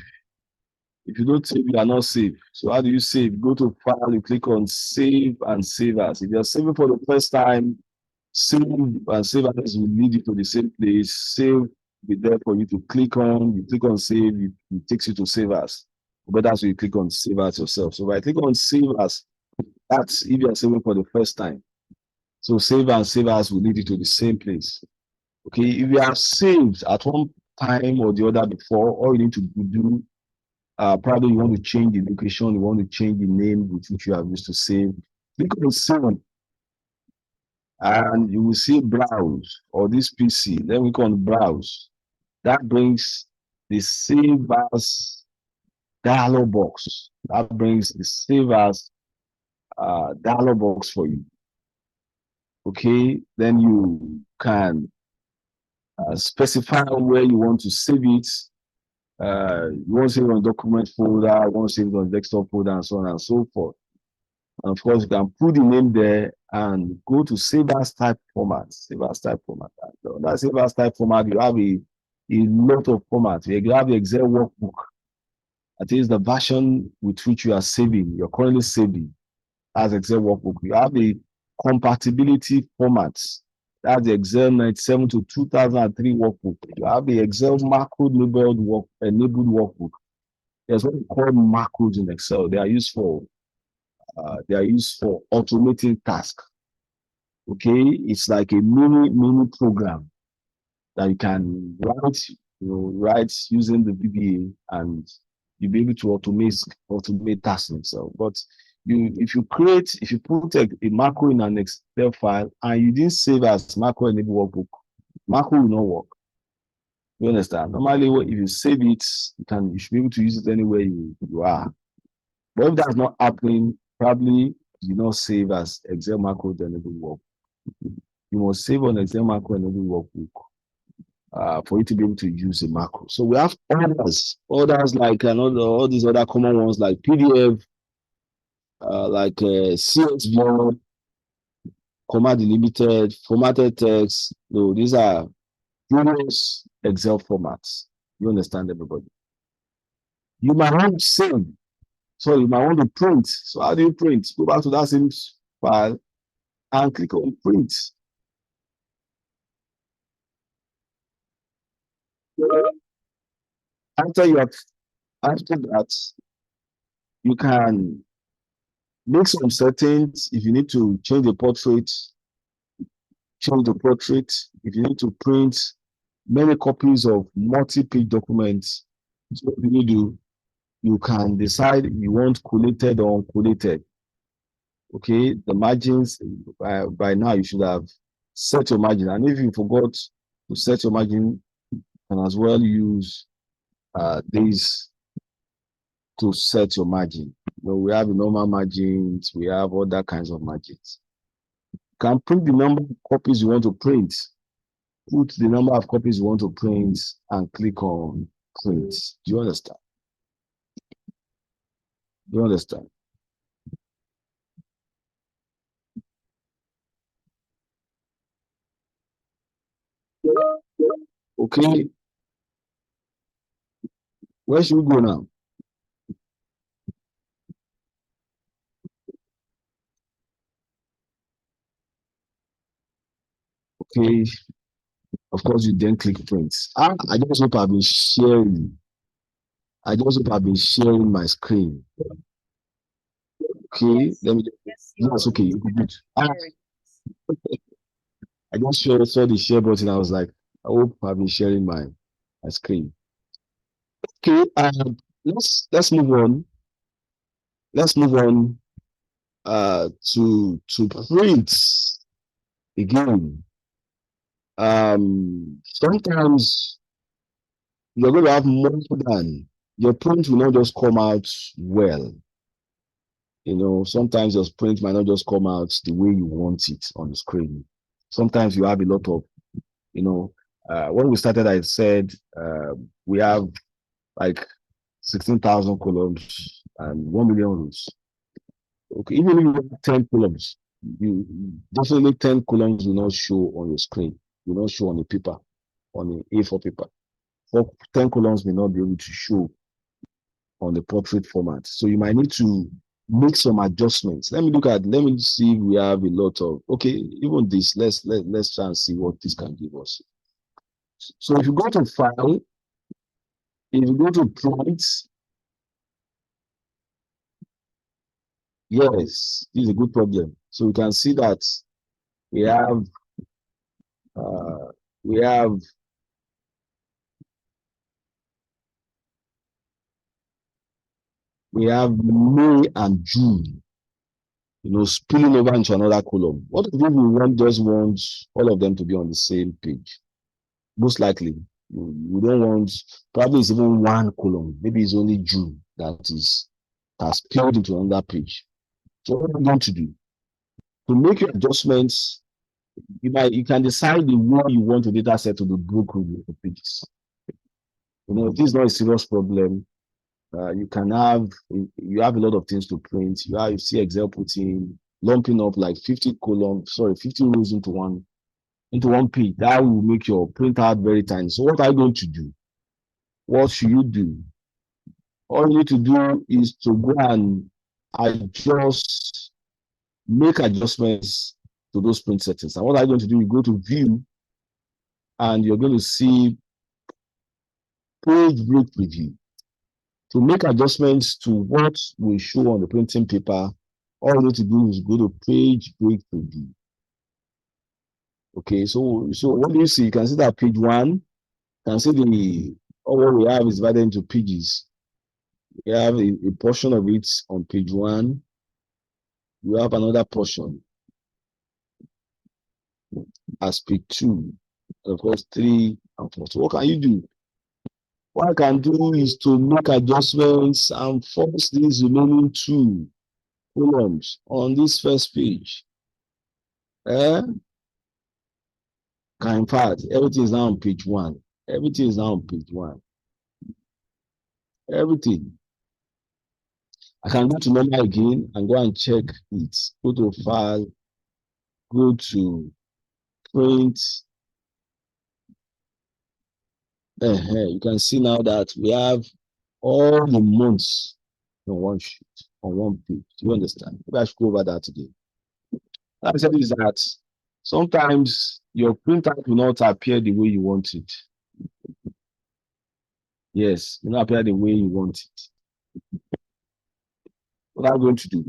If you don't save, you are not safe. So how do you save? Go to file, you click on save and save as. If you're saving for the first time, save and save as will lead you to the same place. Save be there for you to click on. You click on save, it takes you to save as. But that's where you click on save as yourself. So if I click on save as, that's if you are saving for the first time. So save and save as will lead you to the same place. Okay, if you have saved at one time or the other before, all you need to do, probably you want to change the location, you want to change the name with which you have used to save. Click on save and you will see browse or this PC. Then we click on browse. That brings the save as dialog box. That brings the save as dialog box for you. Okay, then you can specify where you want to save it. You want to save it on document folder, you want to save it on desktop folder, and so on and so forth. And of course, you can put the name there and go to save as type format. Save as type format. So that save as type format, you have a lot of formats. You have the Excel workbook. That is the version with which you are saving, you're currently saving as Excel workbook. You have the compatibility formats. That's the Excel 97 to 2003 workbook. You have the Excel macro enabled workbook. There's what we call macros in Excel. They are used for automating tasks. Okay, it's like a mini program that you can write using the VBA, and you'll be able to automate tasks in Excel. But if you put a macro in an Excel file and you didn't save as macro enabled workbook, macro will not work. You understand? Normally, if you save it, you should be able to use it anywhere you are. But if that's not happening, probably you not save as Excel macro enabled workbook. You must save on Excel macro enabled workbook for you to be able to use the macro. So we have others like all these other common ones like PDF, like CSV, comma delimited, formatted text. No, these are various Excel formats. You understand, everybody? You might want to save. So you might want to print. So how do you print? Go back to that same file and click on print. After that, you can make some settings. If you need to change the portrait, change the portrait. If you need to print many copies of multi-page documents, so what you do, you can decide you want collated or uncollated. Okay, the margins, by now you should have set your margin. And if you forgot to set your margin, you can as well use these to set your margin. We have the normal margins, we have other kinds of margins. You can print the number of copies you want to print. Put the number of copies you want to print and click on print. Do you understand? Do you understand? Okay. Where should we go now? Okay. Of course, you then click print. I just hope I've been sharing. I just hope I've been sharing my screen. Okay, let me. Yes, okay. Good. I just saw the share button. I was like, I hope I've been sharing my screen. Okay, let's move on. Let's move on to print again. Sometimes you're going to have more than your print will not just come out well. Sometimes your print might not just come out the way you want it on the screen. Sometimes you have a lot of, when we started, I said we have like 16,000 columns and 1 million rows. Okay, even if you have 10 columns, you definitely 10 columns will not show on your screen, will not show on the paper, on the A4 paper. 10 columns may not be able to show on the portrait format. So you might need to make some adjustments. Let me see if we have a lot of, okay, even this, let's try and see what this can give us. So if you go to file, if you go to print, yes, this is a good problem. So you can see that we have uh, we have May and June, spilling over into another column. What if we just want all of them to be on the same page? Most likely, we don't want, probably it's even one column. Maybe it's only June that's spilled into another page. So what are you going to do? To make your adjustments, you can decide the way you want the data set to be broken into pages. If this is not a serious problem, you have a lot of things to print. You see Excel putting, lumping up like 50 rows into one page. That will make your printout very tiny. So what are you going to do? What should you do? All you need to do is to go and make adjustments to those print settings. And what are you going to do? You go to view and you're going to see page break preview. To make adjustments to what will show on the printing paper, all you need to do is go to page break preview. Okay, so what do you see? You can see that page 1, you can see what we have is divided into pages. We have a portion of it on page 1. We have another portion as page 2, and of course 3 and 4. So what can you do? What I can do is to make adjustments and force these remaining 2 columns on this first page. In fact, everything is now on page 1. Everything is now on page 1. Everything. I can go to normal again and go and check it. Go to file, go to print. You can see now that we have all the months on one sheet, on one page. Do you understand? Maybe I should go over that again. Like I said, is that sometimes your printout will not appear the way you want it. Yes, it will not appear the way you want it. What are you going to do?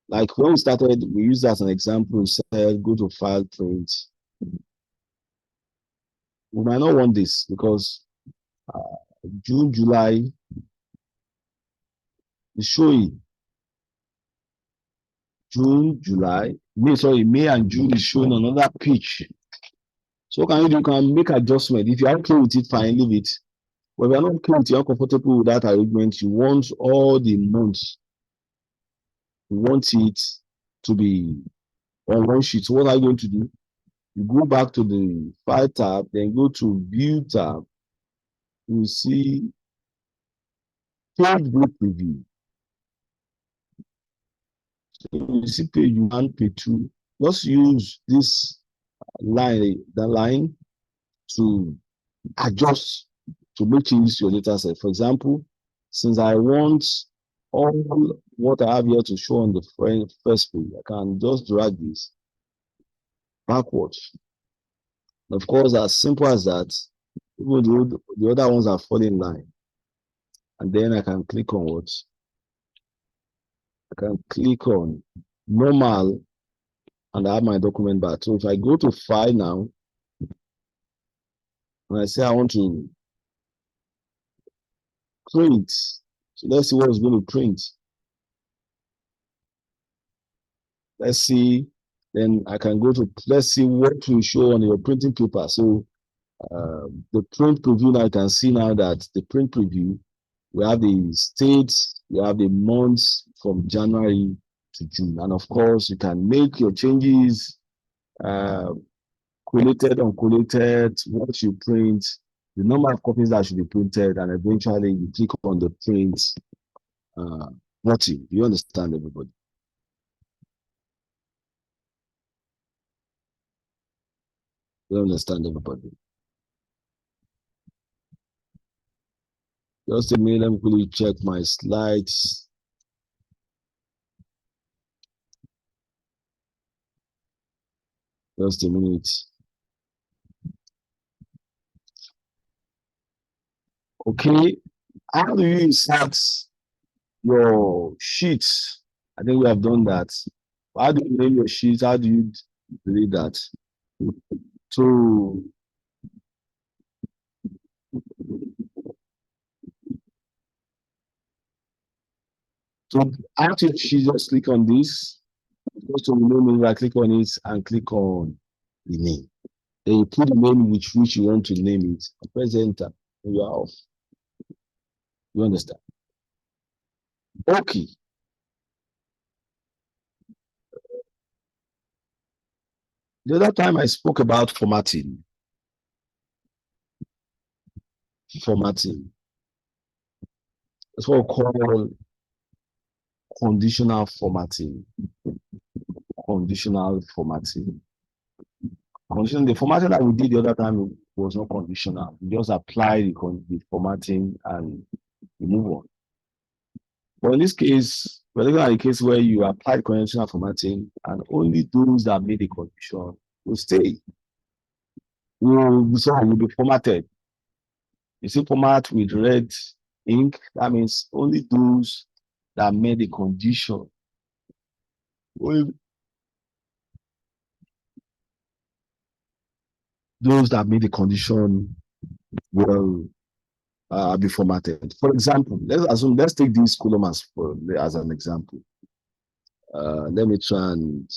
Like when we started, we used as an example, we said go to file, print. We might not want this because June, July is showing. May and June is showing another page. So can you can make adjustment. If you're okay with it, fine, leave it. But if you're not okay with it, you're comfortable with that arrangement, you want all the months, you want it to be on one sheet. So what are you going to do? You go back to the file tab, then go to view tab. You see page break preview. So you see page 1, page 2. Just use this line, to adjust, to make changes to your data set. For example, since I want all what I have here to show on the first page, I can just drag this backwards. Of course, as simple as that, even the other ones are falling in line. And then I can click on what? I can click on normal and I have my document back. So if I go to file now, and I say I want to print, so let's see what it's going to print. Let's see, then I can go to, let's see what will show on your printing paper. So the print preview, now I can see now that the print preview, we have the states, we have the months from January to June. And of course, you can make your changes, collated, uncollated, what you print, the number of copies that should be printed, and eventually you click on the print button. You understand, everybody? You understand, everybody? Just a minute, let me quickly check my slides. Just a minute. Okay. How do you insert your sheets? I think we have done that. How do you name your sheets? How do you delete that? To to add your sheet, just click on this. Just to rename it, I click on it and click on the name. Then you put the name which you want to name it. Press enter. And you are off. You understand? Okay. The other time I spoke about formatting. Formatting. It's what we call conditional formatting. Conditional formatting. The formatting that we did the other time was not conditional. We just apply the formatting and we move on. But in this case, we're looking at a case where you apply conditional formatting and only those that made the condition will stay. Will be formatted. You see format with red ink, that means only those that made the condition will those that made the condition will be formatted. For example, let's take these columns as an example. Let me try and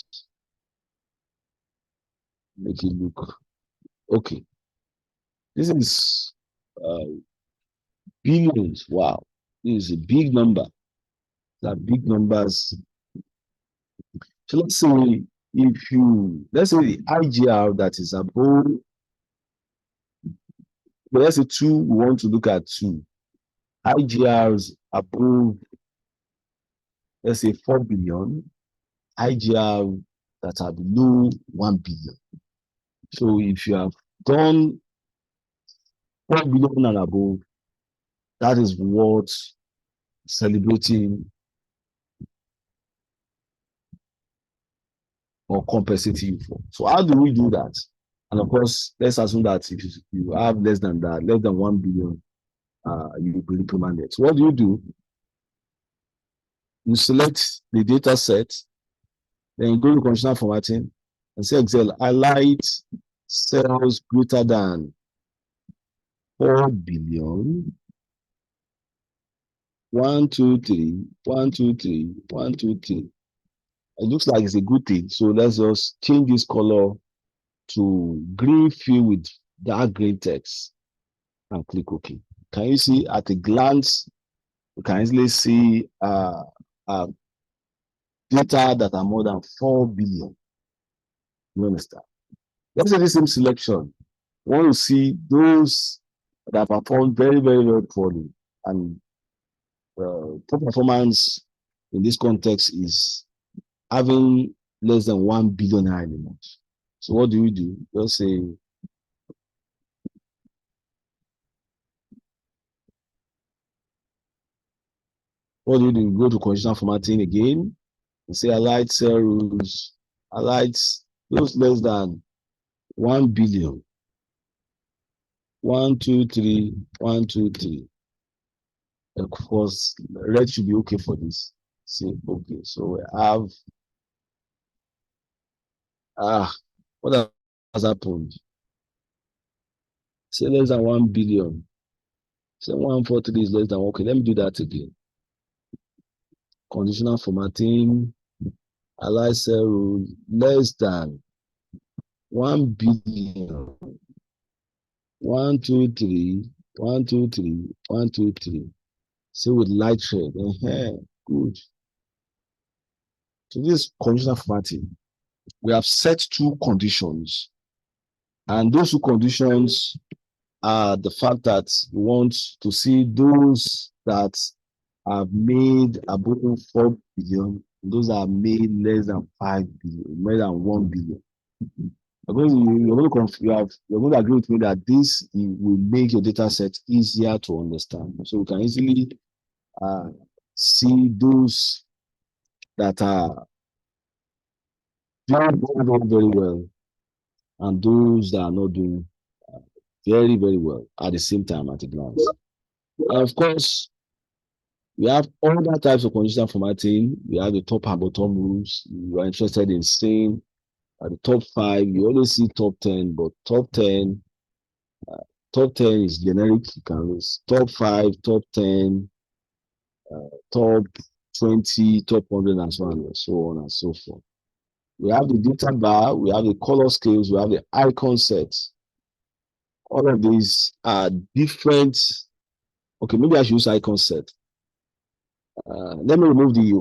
make it look okay. This is billions. Wow, this is a big number. That big numbers. So let's say let's say the IGR that is above, let's say 2, we want to look at 2. IGRs above, let's say 4 billion, IGR that are below 1 billion. So if you have done 4 billion and above, that is what celebrating or compensating you for. So how do we do that? And of course, let's assume that if you have less than that, less than 1 billion, you will be reprimanded. So what do? You select the data set, then you go to conditional formatting and say Excel, highlight cells greater than 4 billion. 1, 2, 3, 1, 2, 3, 1, 2, 3. It looks like it's a good thing. So let's just change this color to green fill with dark green text and click OK. Can you see at a glance, you can easily see data that are more than 4 billion. You understand? Let's say the same selection. We want to see those that performed very, very, very poorly. And poor performance in this context is having less than 1 billion naira in a month. So what do? Just say, what do? You go to conditional formatting again and say highlight cell rules, highlight those less than 1 billion. 1, 2, 3, 1, 2, 3. Of course, red should be okay for this. See, okay. So we have what has happened? Say less than 1 billion. Say 143 is less than 1. Okay, let me do that again. Conditional formatting, highlight cell rule, less than 1 billion. 1, 2, 3, 1, 2, 3, 1, 2, 3. Say with light red. Good. So this conditional formatting, we have set 2 conditions. And those 2 conditions are the fact that we want to see those that have made above 4 billion, those that are made less than 5 billion, more than 1 billion. You're going to agree with me that this will make your data set easier to understand. So we can easily see those that are doing very, very, very well and those that are not doing very, very well at the same time at a glance. Of course, we have other types of conditional formatting. We have the top and bottom rules. You are interested in seeing the top 5. You always see top 10, but top 10 is generic. You can use top 5, top 10, top 20, top 100, and so on and so forth. We have the data bar, we have the color scales, we have the icon sets. All of these are different. Okay, maybe I should use icon set. Let me remove the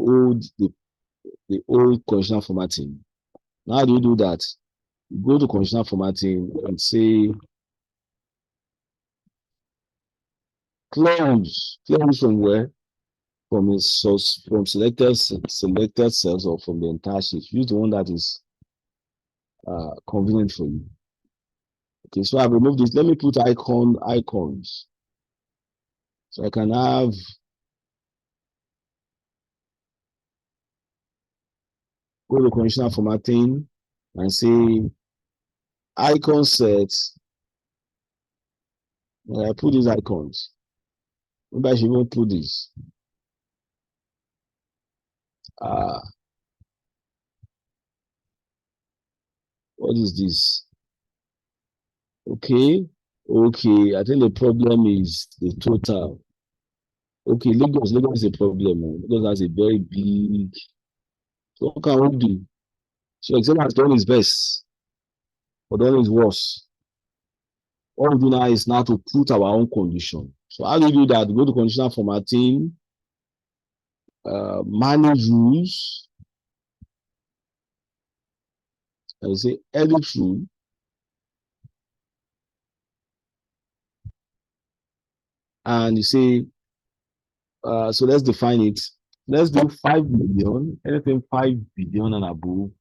old conditional formatting. Now, how do you do that? You go to conditional formatting and say close from where? From a source, from selected cells or from the entire sheet. Use the one that is convenient for you. Okay, so I've removed this. Let me put icons. So I can have go to conditional formatting and say icon sets. And I put these icons. Maybe I should even put this. What is this? Okay. Okay. I think the problem is the total. Okay, Lagos is a problem. Lagos has a very big. So what can we do? So Excel has done his best, but done his worst. What we do now is now to put our own condition. So how do you do that? Go to conditional formatting, manage rules, and you say edit rule. And you say, so let's define it. Let's do 5 million. Anything 5 billion and above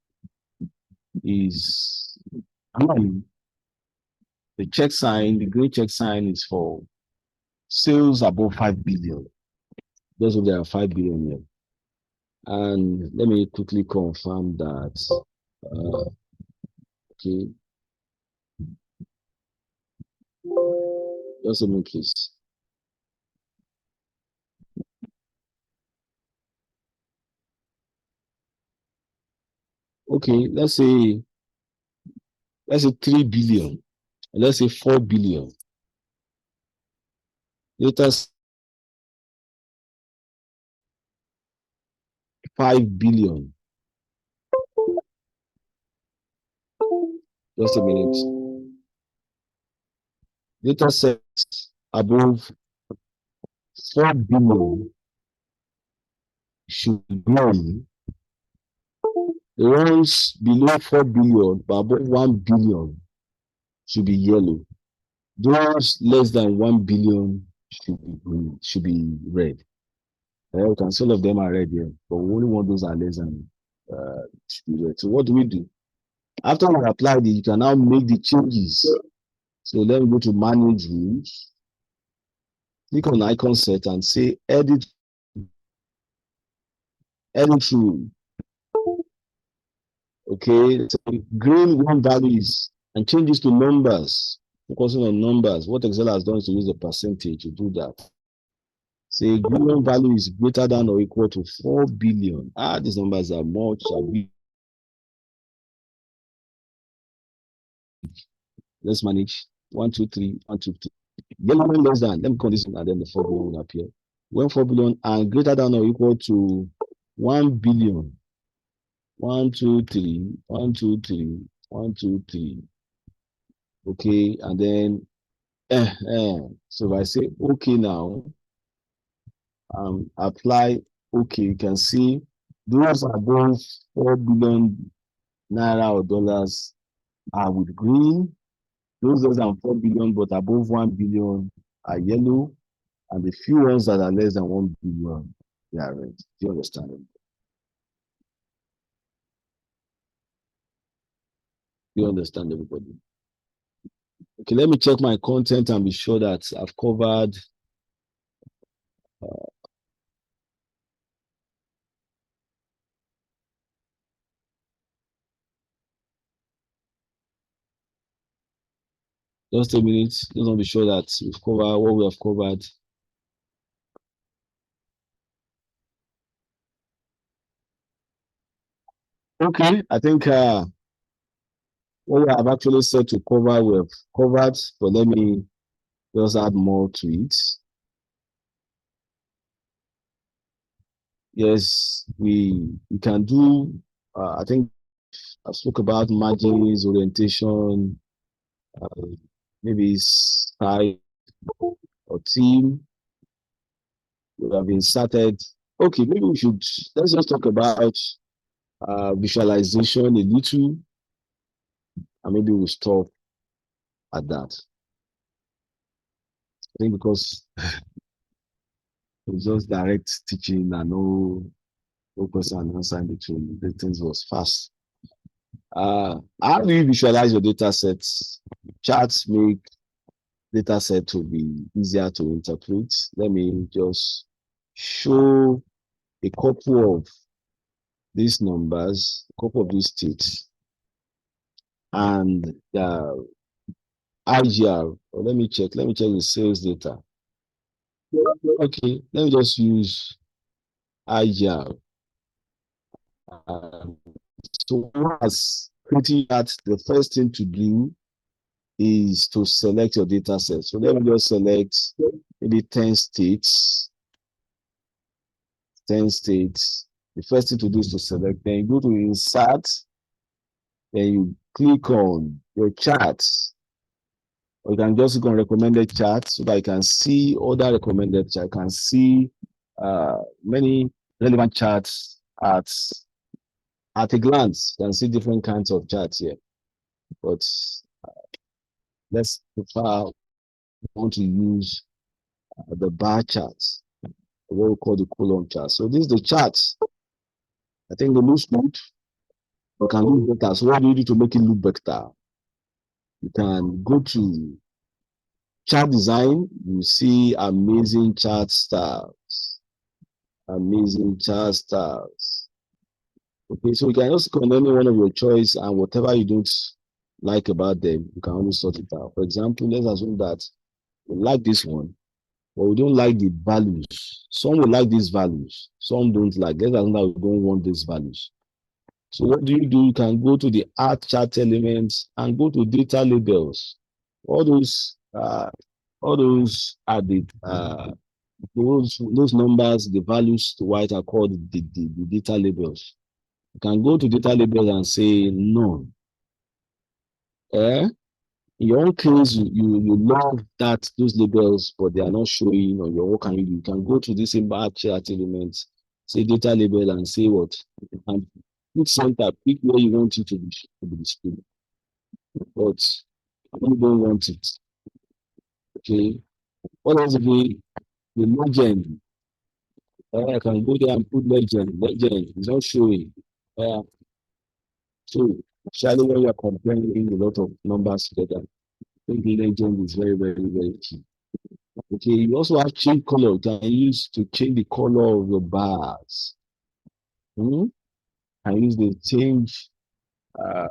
is green. The check sign, the green check sign is for sales above 5 billion. Those of there are 5 billion here. And let me quickly confirm that. Okay. Just a minute, please. Okay, let's say 3 billion. Let's say 4 billion. Let us 5 billion. Just a minute. Data sets above 4 billion should be green. The ones below 4 billion but above 1 billion should be yellow. Those less than 1 billion should be green, should be red. You can see all of them are red here, but we only want those are less than should be red. So what do we do? After we apply it, you can now make the changes. So let me go to manage rules. Click on icon set and say edit rule. Okay, so green one values and changes to numbers, focusing on numbers. What Excel has done is to use the percentage to do that. Say green value is greater than or equal to 4 billion. These numbers are much. Let's manage 1, 2, 3, 1, 2, 3. Yellow less than, let me call this and then the 4 billion will appear. When 4 billion and greater than or equal to 1 billion. 1, 2, 3, 1, 2, 3, 1, 2, 3. Okay, and then so if I say okay now, apply okay, you can see those above 4 billion naira or dollars are with green. Those less than 4 billion but above 1 billion are yellow, and the few ones that are less than 1 billion, they are red. Do you understand it? Do you understand, everybody? Okay, let me check my content and be sure that I've covered just a minute. Just want to be sure that we've covered what we have covered. Okay, I think what we have actually said to cover, we've covered, but let me just add more to it. Yes, we can do, I think I spoke about margins, orientation, uh, maybe style or team. We have inserted. Okay, maybe let's just talk about visualization a little, and maybe we'll stop at that. I think because it's just direct teaching and no question and answer in between, the things was fast. How do you visualize your data sets? Charts make data set to be easier to interpret. Let me just show a couple of these numbers, a couple of these states, and IGR. Or let me check the sales data. Okay, let me just use IGR. So as creating that, the first thing to do is to select your data set. So let me just select maybe 10 states. 10 states. The first thing to do is to select, then you go to insert, then you click on your charts. Or you can just click on recommended charts so that you can see other recommended charts. You can see many relevant charts at a glance. You can see different kinds of charts here. But let's prefer want to use the bar charts, what we call the column chart. So this is the charts. I think it looks good. You can look better. So what do you do to make it look better? You can go to chart design. You see amazing chart styles. Amazing chart styles. Okay, so you can just click on any one of your choice, and whatever you don't like about them, you can only sort it out. For example, let's assume that you like this one, but we don't like the values. Some will like these values, some don't like. Let's assume that we don't want these values. So what do? You can go to the add chart elements and go to data labels. All those are those numbers, the values to white are called the data labels. You can go to data labels and say none. In your own case, you love that those labels, but they are not showing on your, what can you do? You can go to this add chart elements, say data label, and say what, and put center, pick where you want it to be displayed. But you don't want it. Okay. What else the legend? I can go there and put legend. Legend is not showing. So especially when you are comparing a lot of numbers together, I think the legend is very, very, very key. Okay, you also have change color. You can use to change the color of your bars. I use the change. I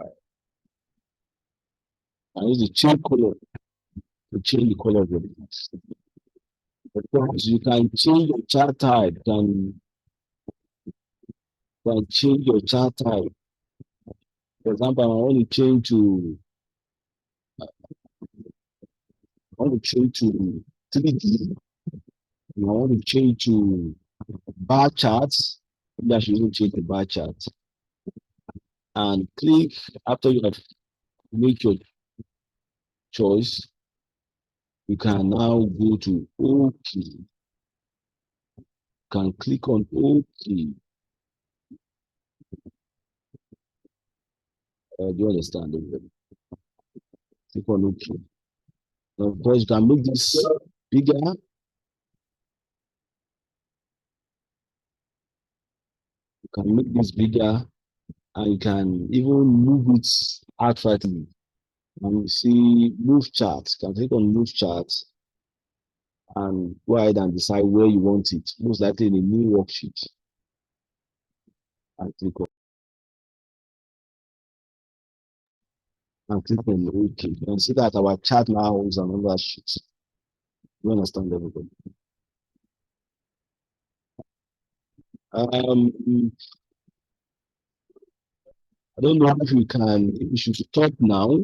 use the change color to change the color of your bars. Of course, you can change your chart type. Can change your chart type. For example, I want to change to 3D. I want to change to bar charts. Maybe I should even change the bar chart. And click after you have made your choice. You can now go to OK. You can click on OK. Do you understand? Click on OK. Now, of course, you can make this bigger. You can make this bigger, and you can even move it outrightly. And you see move charts. You can click on move charts and go ahead and decide where you want it. Most likely in a new worksheet. And click on OK. You can see that our chart now is another sheet. You understand, everybody? Um, I don't know if we should stop now.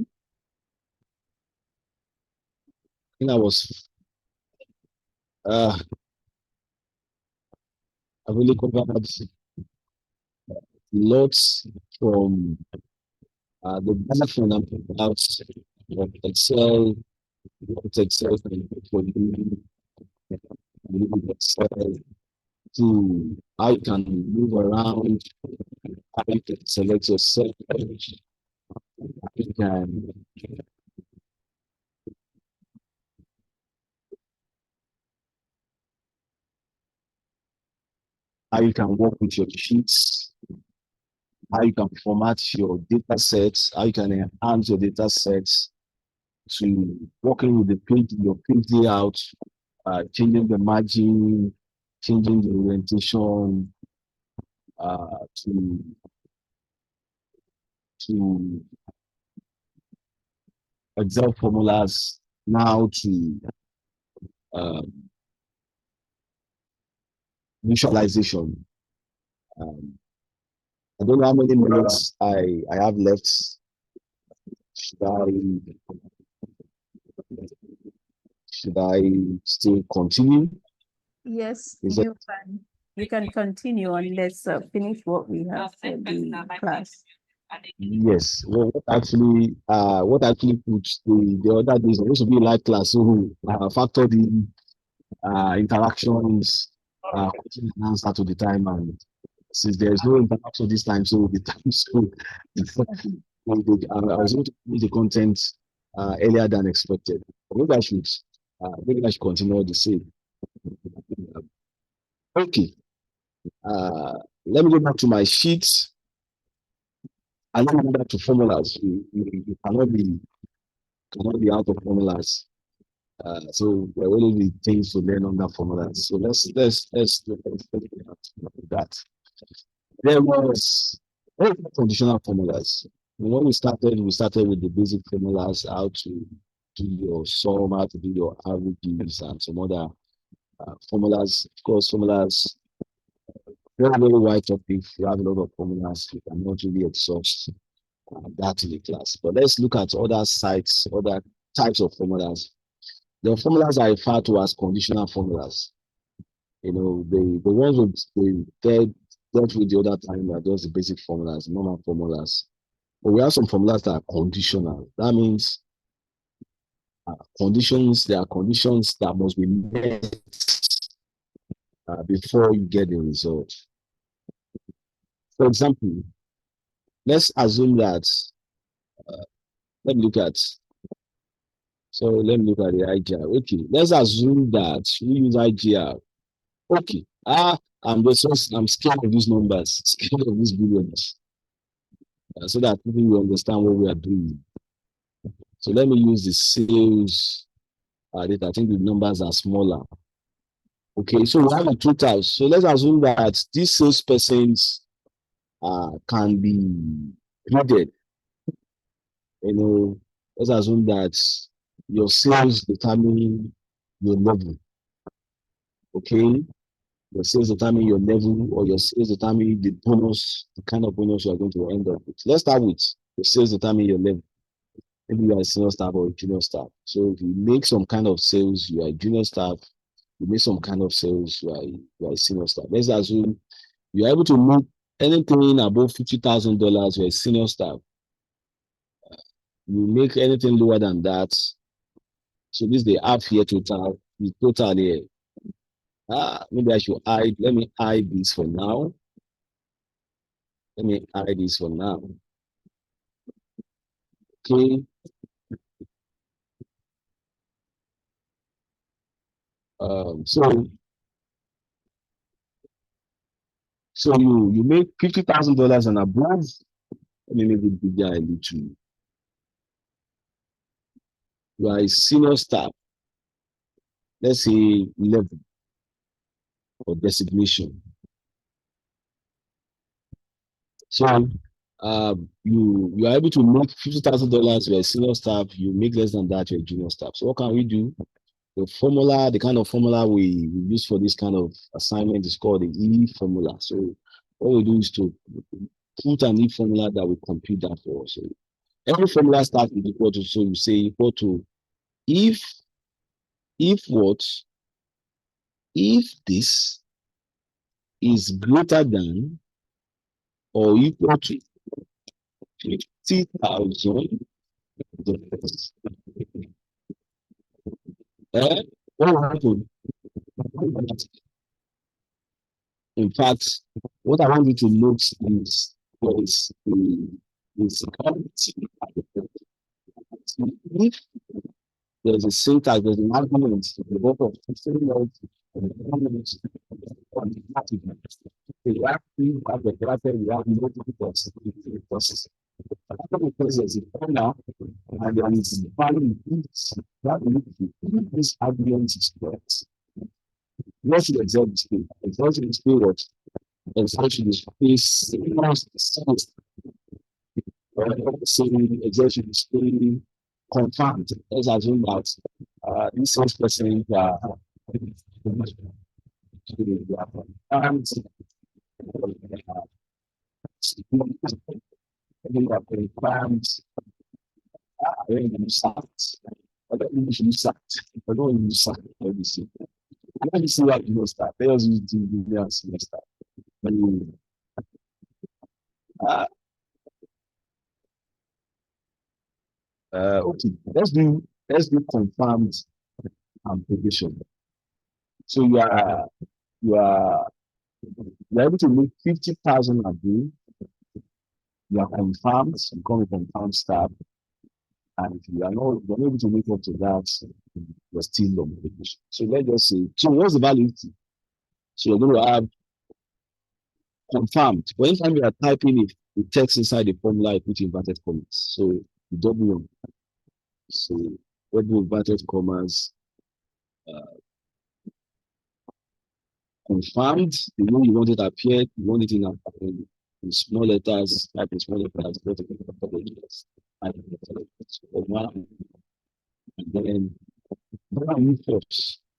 I think uh I really covered lots from the basic fundamentals of Excel, what Excel can do for you, Excel to how you can move around, how you can select yourself, how you can work with your sheets, how you can format your data sets, how you can enhance your data sets to working with the page, your page layout, changing the margin, changing the orientation, to to Excel formulas now to um, visualization. Um, I don't know how many minutes I have left. Should I should I still continue? Yes, Is it you can continue and let's finish what we have for the class. yes? Well, what actually put the other days supposed to be live class, so factored in interactions, question and answer to the time, and since there is no interaction this time, so the time so I was able to finish the content earlier than expected. Maybe I should continue the same. Okay. Uh, Let me go back to my sheet and let me go back to formulas. You cannot be out of formulas. So there will be things to learn under formulas. So let's look at that. There was conditional formulas. When we started with the basic formulas, how to do your sum, how to do your averages, and some other formulas. Of course, formulas, very, very wide topic. You have a lot of formulas. You cannot really exhaust that in the class. But let's look at other sites, other types of formulas. The formulas are referred to as conditional formulas. You know, the ones they dealt with the other time are just the basic formulas, normal formulas. But we have some formulas that are conditional. That means there are conditions that must be met before you get the result. For example, let's assume that, let me look at, let me look at the IGR. Okay, let's assume that we use IGR. Okay, I'm scared of these numbers, scared of these billions, so that people will understand what we are doing. So let me use the sales data. I think the numbers are smaller. Okay, so we have a total. So let's assume that these salespersons can be graded. You know, let's assume that your sales determine your level. Okay, your sales determine your level, or your sales determine the bonus, the kind of bonus you are going to end up with. Let's start with your sales determine your level. Maybe you are a senior staff or a junior staff. So if you make some kind of sales, you are a junior staff. You make some kind of sales, you are a senior staff. Let's assume you are able to make anything above $50,000, you're a senior staff. You make anything lower than that. So this is the half year total. The total here. Maybe I should let me hide this for now. Let me hide this for now. Okay. So you make $50,000 and above. Let me make it bigger a little. You are a senior staff. Let's say level or designation. So you are able to make $50,000. You're a senior staff. You make less than that. You're a junior staff. So what can we do? The kind of formula we use for this kind of assignment is called the E formula. So what we do is to put an if formula that will compute that for us. So every formula starts with equal to, so you say equal to if what? If this is greater than or equal to 50,000, what will happen? In fact, what I want you to note is if there's a syntax, there's an argument, the both of we have the character, we have multiple processes. After the process is now, and there is value this argument is correct. What should Excel display? Excel should display what? Excel should display Excel should display confirmed. Let's assume that this salesperson I don't use SAT. I don't use SAT. I don't use SAT. Let me see. Let me see what you know start. Let us use the and see start. Okay, let's do confirmed and prediction. So you are able to make 50,000 a day. You are confirmed, you become a confirmed staff. And if you are not able to make up to that, you're still on prediction. So let's just say, so what's the value? So you're going to have confirmed. But anytime you are typing it, the text inside the formula, you put inverted commas. So you double one. So double inverted commas. Confirmed, the way you want it appeared, you want it in small letters, type in small letters, and then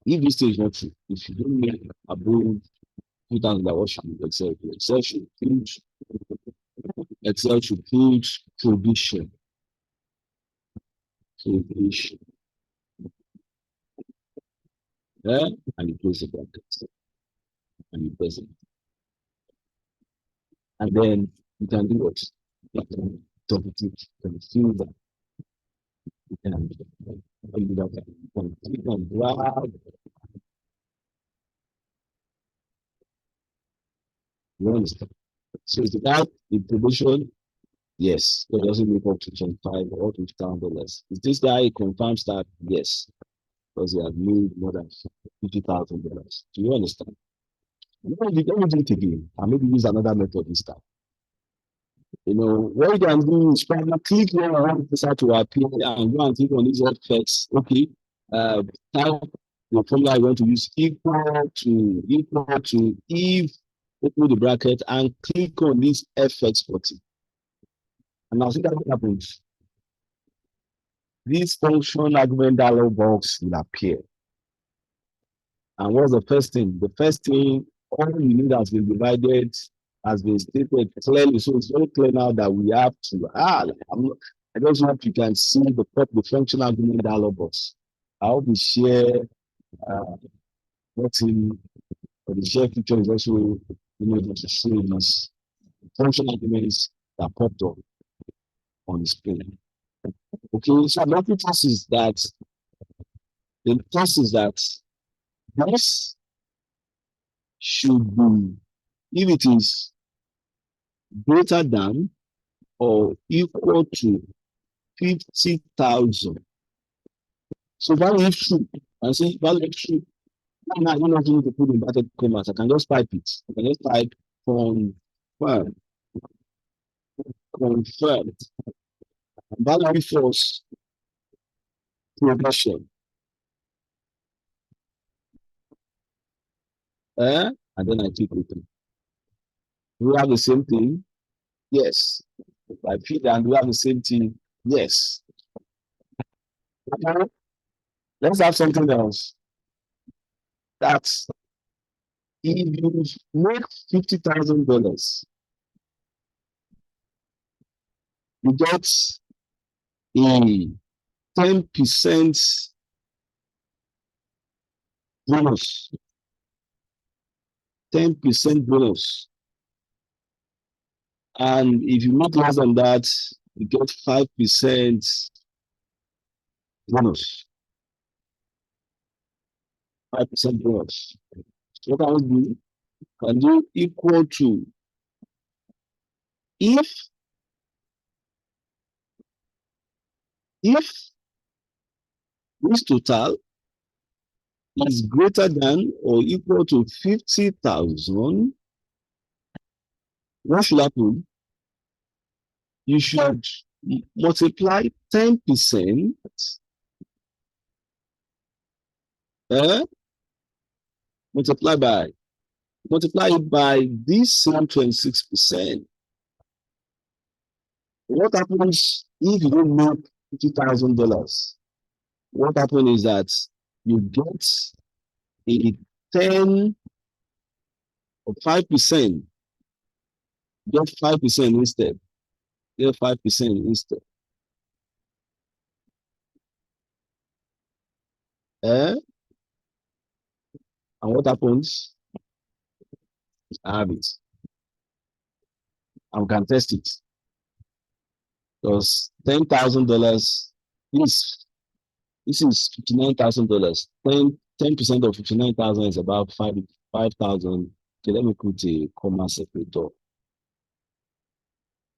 if this thing is not true, if you don't make above 2,000, what should be Excel? Excel should put provision. Yeah, and you close the brackets. And you press it. And then you can do what? You can double click, you can fill that. You can do that. You can click and drag. You understand? So is that the promotion? Yes. It doesn't make up to $25 or $50,000. Is this guy a confirmed start? Yes. Because he has made more than $50,000. Do you understand? Let me do it again. And maybe use another method this time. You know, what you can do is probably click here on this to appear and go and click on these effects. Okay. Type the formula I want to use equal to if open the bracket and click on this FX button. And now see that what happens. This function argument dialog box will appear. And what's the first thing? The first thing, all you need has been divided, has been stated clearly. So it's very clear now that we have to, I just hope you can see the function argument dialog box. I hope we share, what's in, the share feature is also, to show this function arguments that popped up on the screen. Okay, so another test is that this should be, if it is greater than or equal to 50,000. So value if true, and say value if true. Now I don't need to put inverted commas. I can just type it. I can just type confirmed. Value false progression. And then I click open. Do we have the same thing? Yes. If I feed and we have the same thing? Yes. Okay. Let's have something else. That's if you make $50,000 you get a 10% bonus. 10% bonus. And if you make less than that, you get 5% bonus. 5% bonus. So what can we do? Can do equal to if this total is greater than or equal to 50,000, what should happen? You should multiply 10%, multiply it by this same 26%. What happens if you don't make $50,000? What happens is that you get a 10 or 5%, get 5% instead. Get 5% instead. And what happens? I have it. I can test it. Because $10,000 is this is $59,000. 10% of 59,000 is about 5,000. Okay, let me put a comma separator.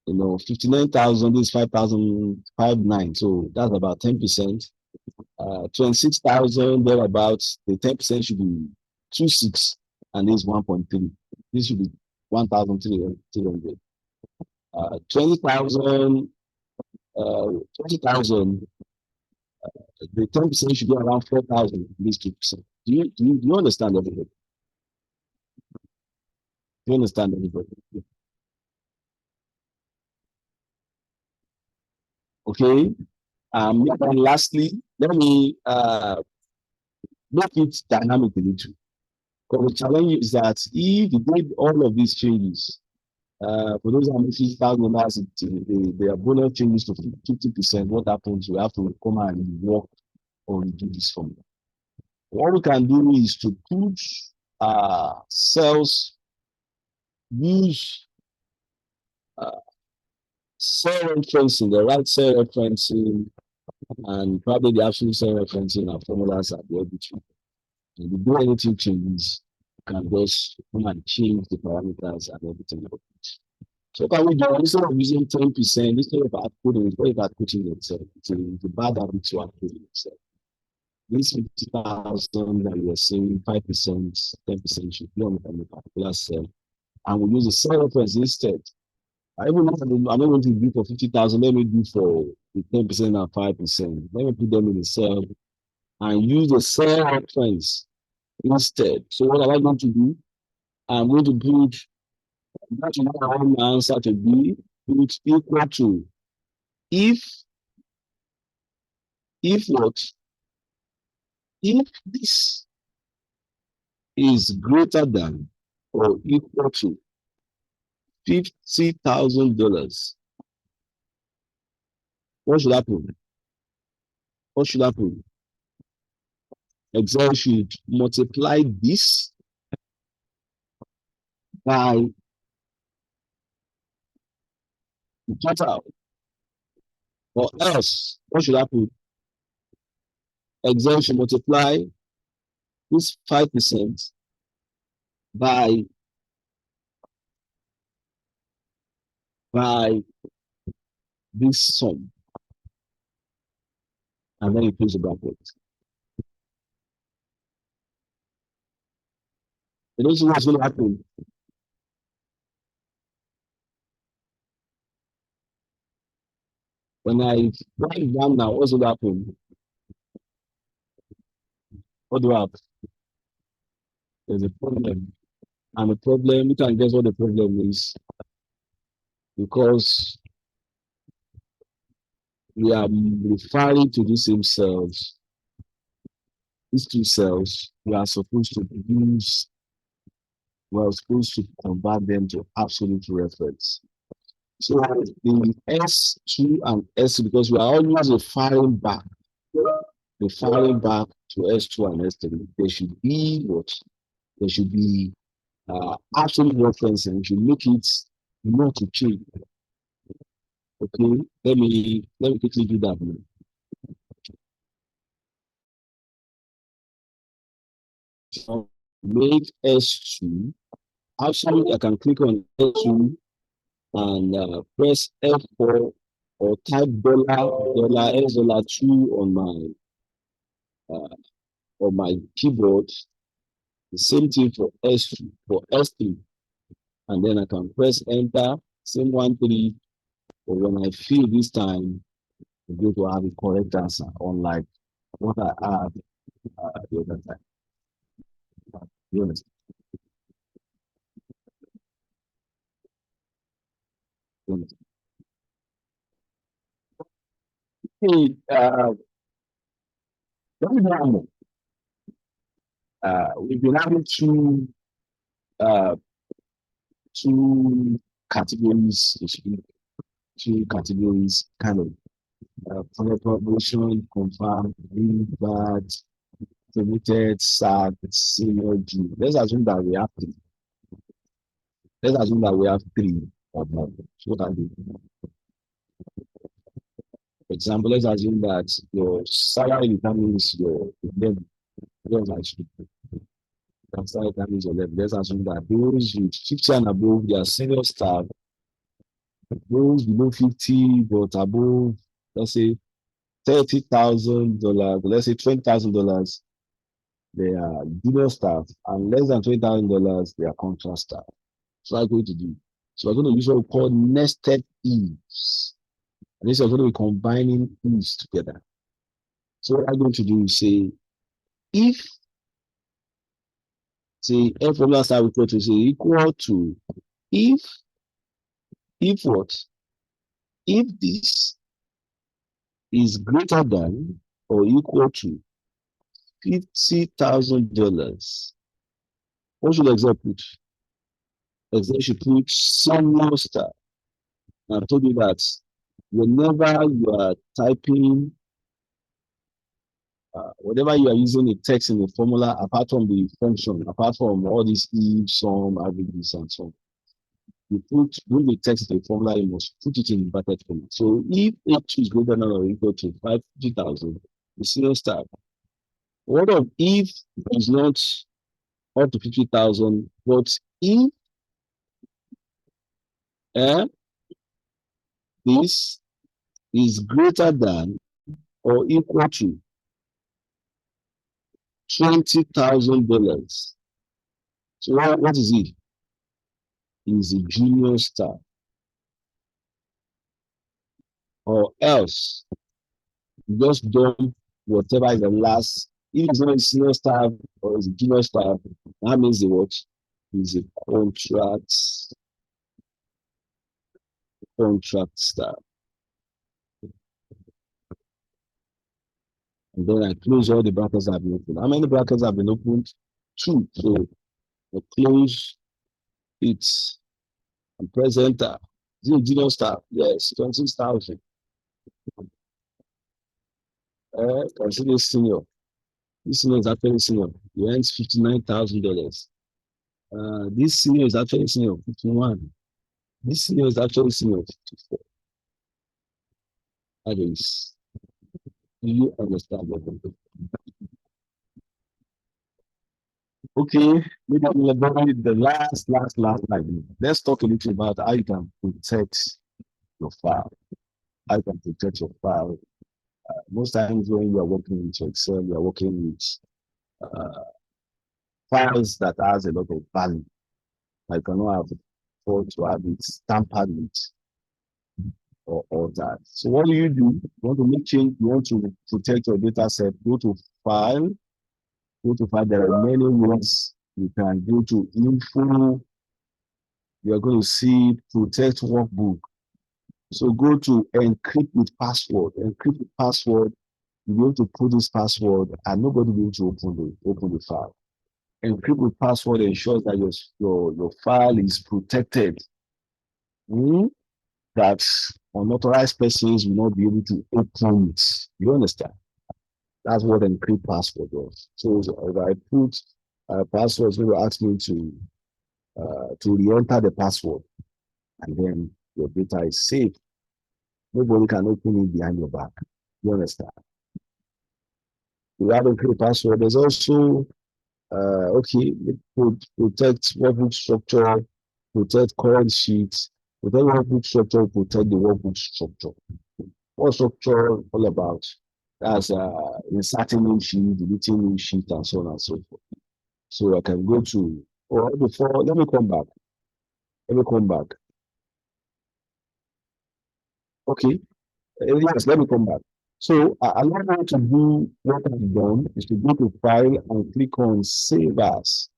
59,000 is 5,059. So that's about 10%. 26,000 thereabouts. The 10% should be 2.6, and this is 1.3. This should be 1,300. 20,000. 20,000. The 10% should be around 4,000. These 2%. Do you understand everybody? Do you understand everybody? Okay. And lastly, let me make it dynamic a little. Because the challenge is that if you did all of these changes, for those who are making $1,000, their bonus changes to 50%. What happens? We have to come and work or do this formula. What we can do is to put cells, use cell referencing, the right cell referencing, and probably the absolute cell referencing and formulas are there between. And if you do anything changes, you can just come and change the parameters and everything. So can we do, instead of using 10%, instead of outputting, instead of outputting itself, it's a bad habit to output itself. This 50,000 that we are saying, 5%, 10% should be on a particular cell. And we use the cell reference instead. I'm not going to do for 50,000. Let me do for the 10% and 5%. Let me put them in the cell and use the cell reference instead. So what am I going to do? I'm going to put that is what I want my answer to be. Put equal to if what? If this is greater than or equal to $50,000, what should happen? What should happen? Excel should multiply this by the total. Or else, what should happen? Excel should multiply this 5% by this sum. And then you close the bracket. You don't see what's going to happen. When I write down now, what's going to happen? What do I have? There's a problem. And the problem, you can guess what the problem is. Because we are referring to the same cells. These two cells, we are supposed to convert them to absolute reference. So the S2 and S3, because we are always referring back, to S2 and S3, there should be what? There should be absolute reference, and you should make it not to change. Okay, let me quickly do that now. So make S2 absolute. I can click on S2 and press F4 or type $S$2 on my keyboard. The same thing for S2 for S3, and then I can press enter. Same 1 3. But when I feel this time, I'm going to have a correct answer, unlike what I had the other time. You understand? You understand? Hey, let me know. We've been having uh, two categories, two categories, kind of collaboration, confirm, bad, permitted, sad, senior, G. Let's assume that we have three. Let's assume that we have three or more. So what are they? For example, let's assume that your salary determines your level. Salary determines your level. Let's assume that those with 50 and above, they are senior staff. Those below 50 but above, let's say $30,000, let's say $20,000, they are junior staff, and less than $20,000, they are contract staff. So what I'm going to do? So we're going to use what we call nested ifs. And this is going to be combining ifs together. So what I'm going to do is say, if, say, F formula start with what we say equal to, if what? If this is greater than or equal to $50,000, what should Excel put? Excel should put senior staff. I told you that whenever you are typing, whenever you are using a text in a formula, apart from the function, apart from all these if, sum, averages, and so on, you when the text in the formula, you must put it in bracket format. So if H2 is greater than or equal to 50,000, the senior staff. What of if is not up to 50,000, but if this is greater than or equal to $20,000. So what is it? It is a junior staff. Or else, just dump whatever is the last. If it's not a senior staff or it's a junior staff, that means the what is a contract staff. And then I close all the brackets that have been opened. How many brackets have been opened? 2. So I close it and press enter. Is it junior staff? Yes, 26,000. Consider senior. This senior is actually senior. He earns $59,000. This senior is actually senior, 51. This senior is actually senior, 54. That is, do you understand what I'm doing? Okay, maybe the last line. Let's talk a little about how you can protect your file. How you can protect your file. Most times when you are working with Excel, you are working with files that has a lot of value. I cannot afford to have it tampered with or that. So what do? You want to make change, you want to protect your data set, go to file, there are many ways. You can go to info, you are going to see protect workbook. So go to encrypt with password. Encrypt with password, you're going to put this password and nobody will be able to open the file. Encrypt with password ensures that your file is protected. that unauthorized persons will not be able to open it. You understand? That's what encrypt password does. So if I put a password, it's going to ask me to re-enter the password, and then your data is safe. Nobody can open it behind your back. You understand? You have encrypt password. There's also okay, it could protect workbook structure, protect current sheets, protect workbook structure, protect the workbook structure. What structure all about? That's inserting new sheet, deleting new sheet, and so on and so forth. So I can go to, or before, let me come back. Let me come back. Okay, yes, let me come back. So another way to do what I've done is to go to File and click on Save As.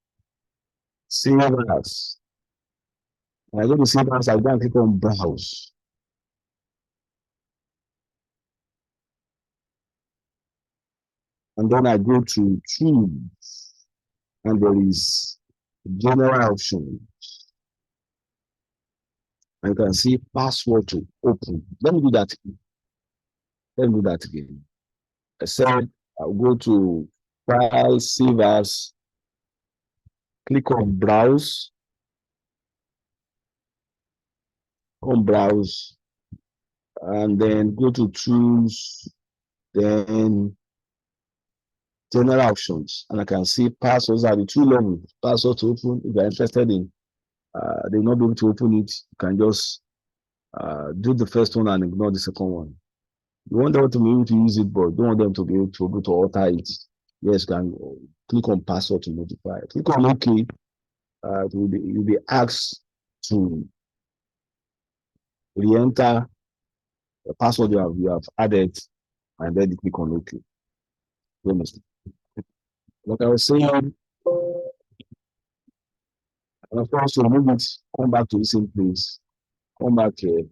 Save As. When I go to Save As, I go and click on Browse. And then I go to Tools, and there is General Option. I can see Password to open. Let me do that. Let me do that again. I said I'll go to File, Save As, click on Browse, and then go to Tools, then General Options, and I can see passwords are the two levels. Password to open. If you're interested in, they will not be able to open it. You can just do the first one and ignore the second one. You want them to be able to use it, but don't want them to be able to alter it. Yes, you can click on password to notify. Click on OK. You'll be asked to re-enter the password you have added, and then you click on OK. You understand? Like I was saying, and of course, to remove it, come back to the same place, come back here,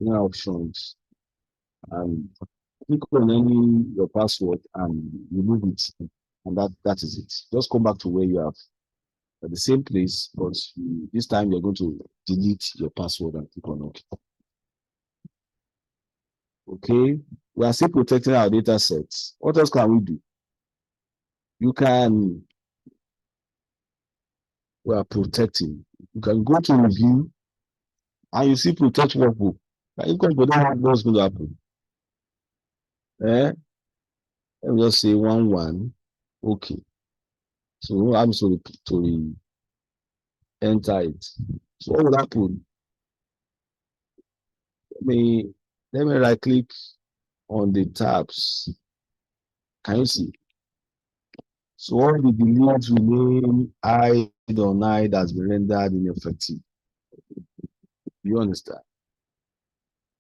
options, and click on any your password and remove it, and that is it. Just come back to where you have at the same place, but this time you're going to delete your password and click on OK. Okay, we are still protecting our data sets. What else can we do? You can, we are protecting. You can go to review and you see protect workbook. Now, if you don't know what's going to happen, let me just say 1 okay. So I'm sorry to enter it. So what will happen? Let me right click on the tabs. Can you see? So all the delete, rename, hide, or hide has been rendered ineffective. You understand?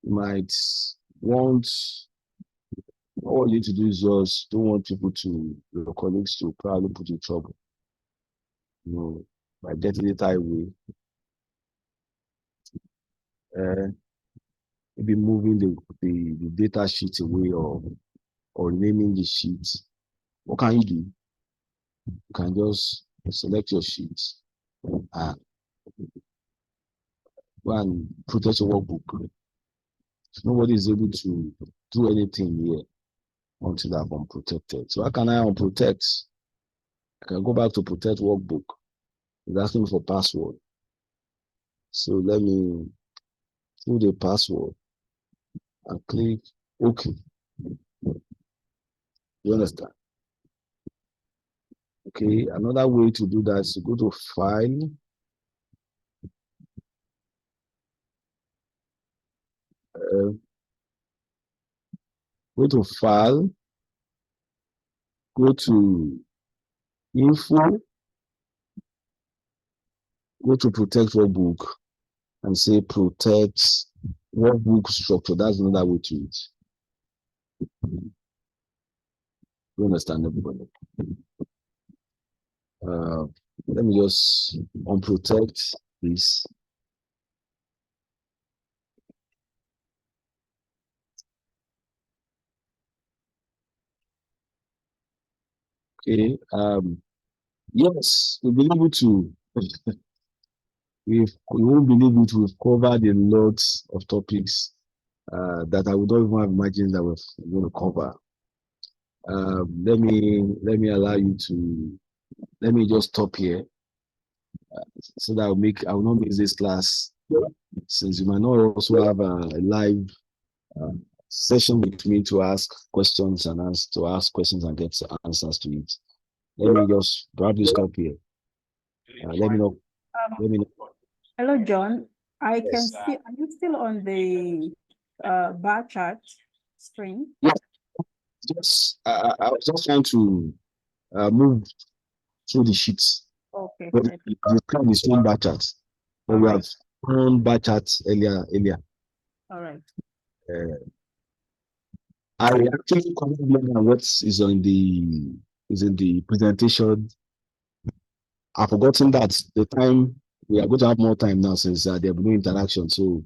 You might want, all you need to do is just don't want people to, your colleagues to probably put you in trouble. By getting it away. Maybe moving the data sheet away or naming the sheet. What can you do? You can just select your sheet and go and protect your workbook. Nobody is able to do anything here until I've unprotected. So how can I unprotect? I can go back to protect workbook. It's asking for password. So let me put the password and click OK. You understand? Okay, another way to do that is to go to File, go to File, go to Info, go to Protect Workbook, and say Protect Workbook Structure. That's another way to it. You understand, everybody? Let me just unprotect this. Okay. Yes, we've been able to you won't believe it, we've covered a lot of topics that I would not even have imagined that we're going to cover. Let me just stop here so that I will not miss this class, since you might not also have a live session with me to ask questions and get answers to it. Let me just probably stop here. Let me know. Let me know. Hello, John. I can Yes. see, are you still on the bar chart screen? I was just trying to move through the sheets. Okay. But the time is one bar chart. But All we right. have one bar chart earlier. All right. I actually comment more than what is in the presentation. I've forgotten that the time we are going to have more time now, since there will be no interaction. So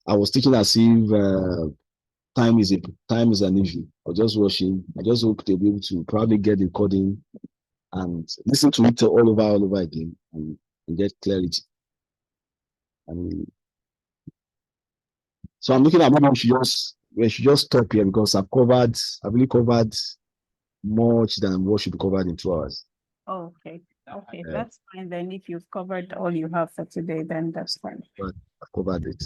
I was thinking as if time is an issue. I was just rushing. I just hope they'll be able to probably get the recording and listen to it all over again and get clarity. So I'm looking at maybe we should just stop here, because I've really covered much than what should be covered in 2 hours. Okay. Okay, that's fine then. If you've covered all you have for today, then that's fine. But I've covered it.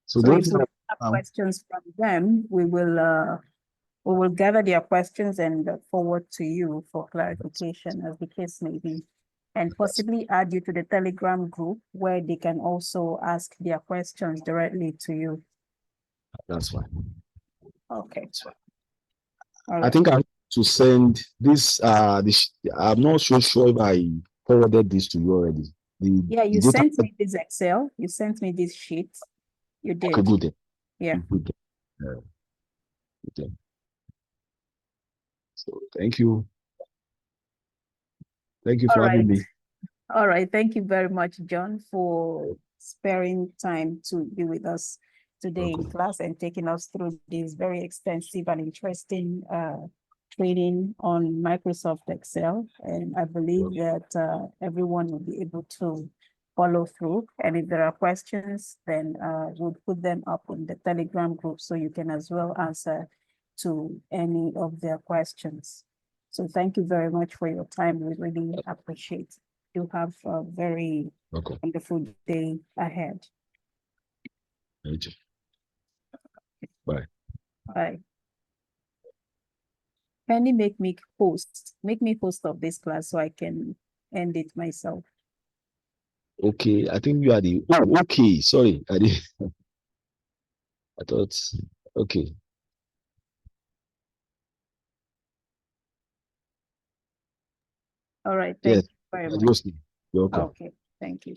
So if we have questions from them, we will gather their questions and forward to you for clarification, as the case may be, and possibly add you to the Telegram group where they can also ask their questions directly to you. That's fine. Okay. That's fine. All I right. think I have to send this. I'm not so sure if I forwarded this to you already. Yeah, you sent me this Excel. You sent me this sheet. You did. Okay, good. Yeah. Good. So thank you. Thank you for having me. All right. Thank you very much, John, for sparing time to be with us today in class and taking us through this very extensive and interesting training on Microsoft Excel. And I believe that everyone will be able to follow through. And if there are questions, then we'll put them up in the Telegram group so you can as well answer to any of their questions. So thank you very much for your time. We really appreciate it. You have a very wonderful day ahead. Thank you. Bye. Bye. Penny, make me host of this class so I can end it myself. Okay, I think you are the. Oh, okay. Sorry, I thought. Okay. All right. Thank you very much. You're welcome. Okay. Thank you.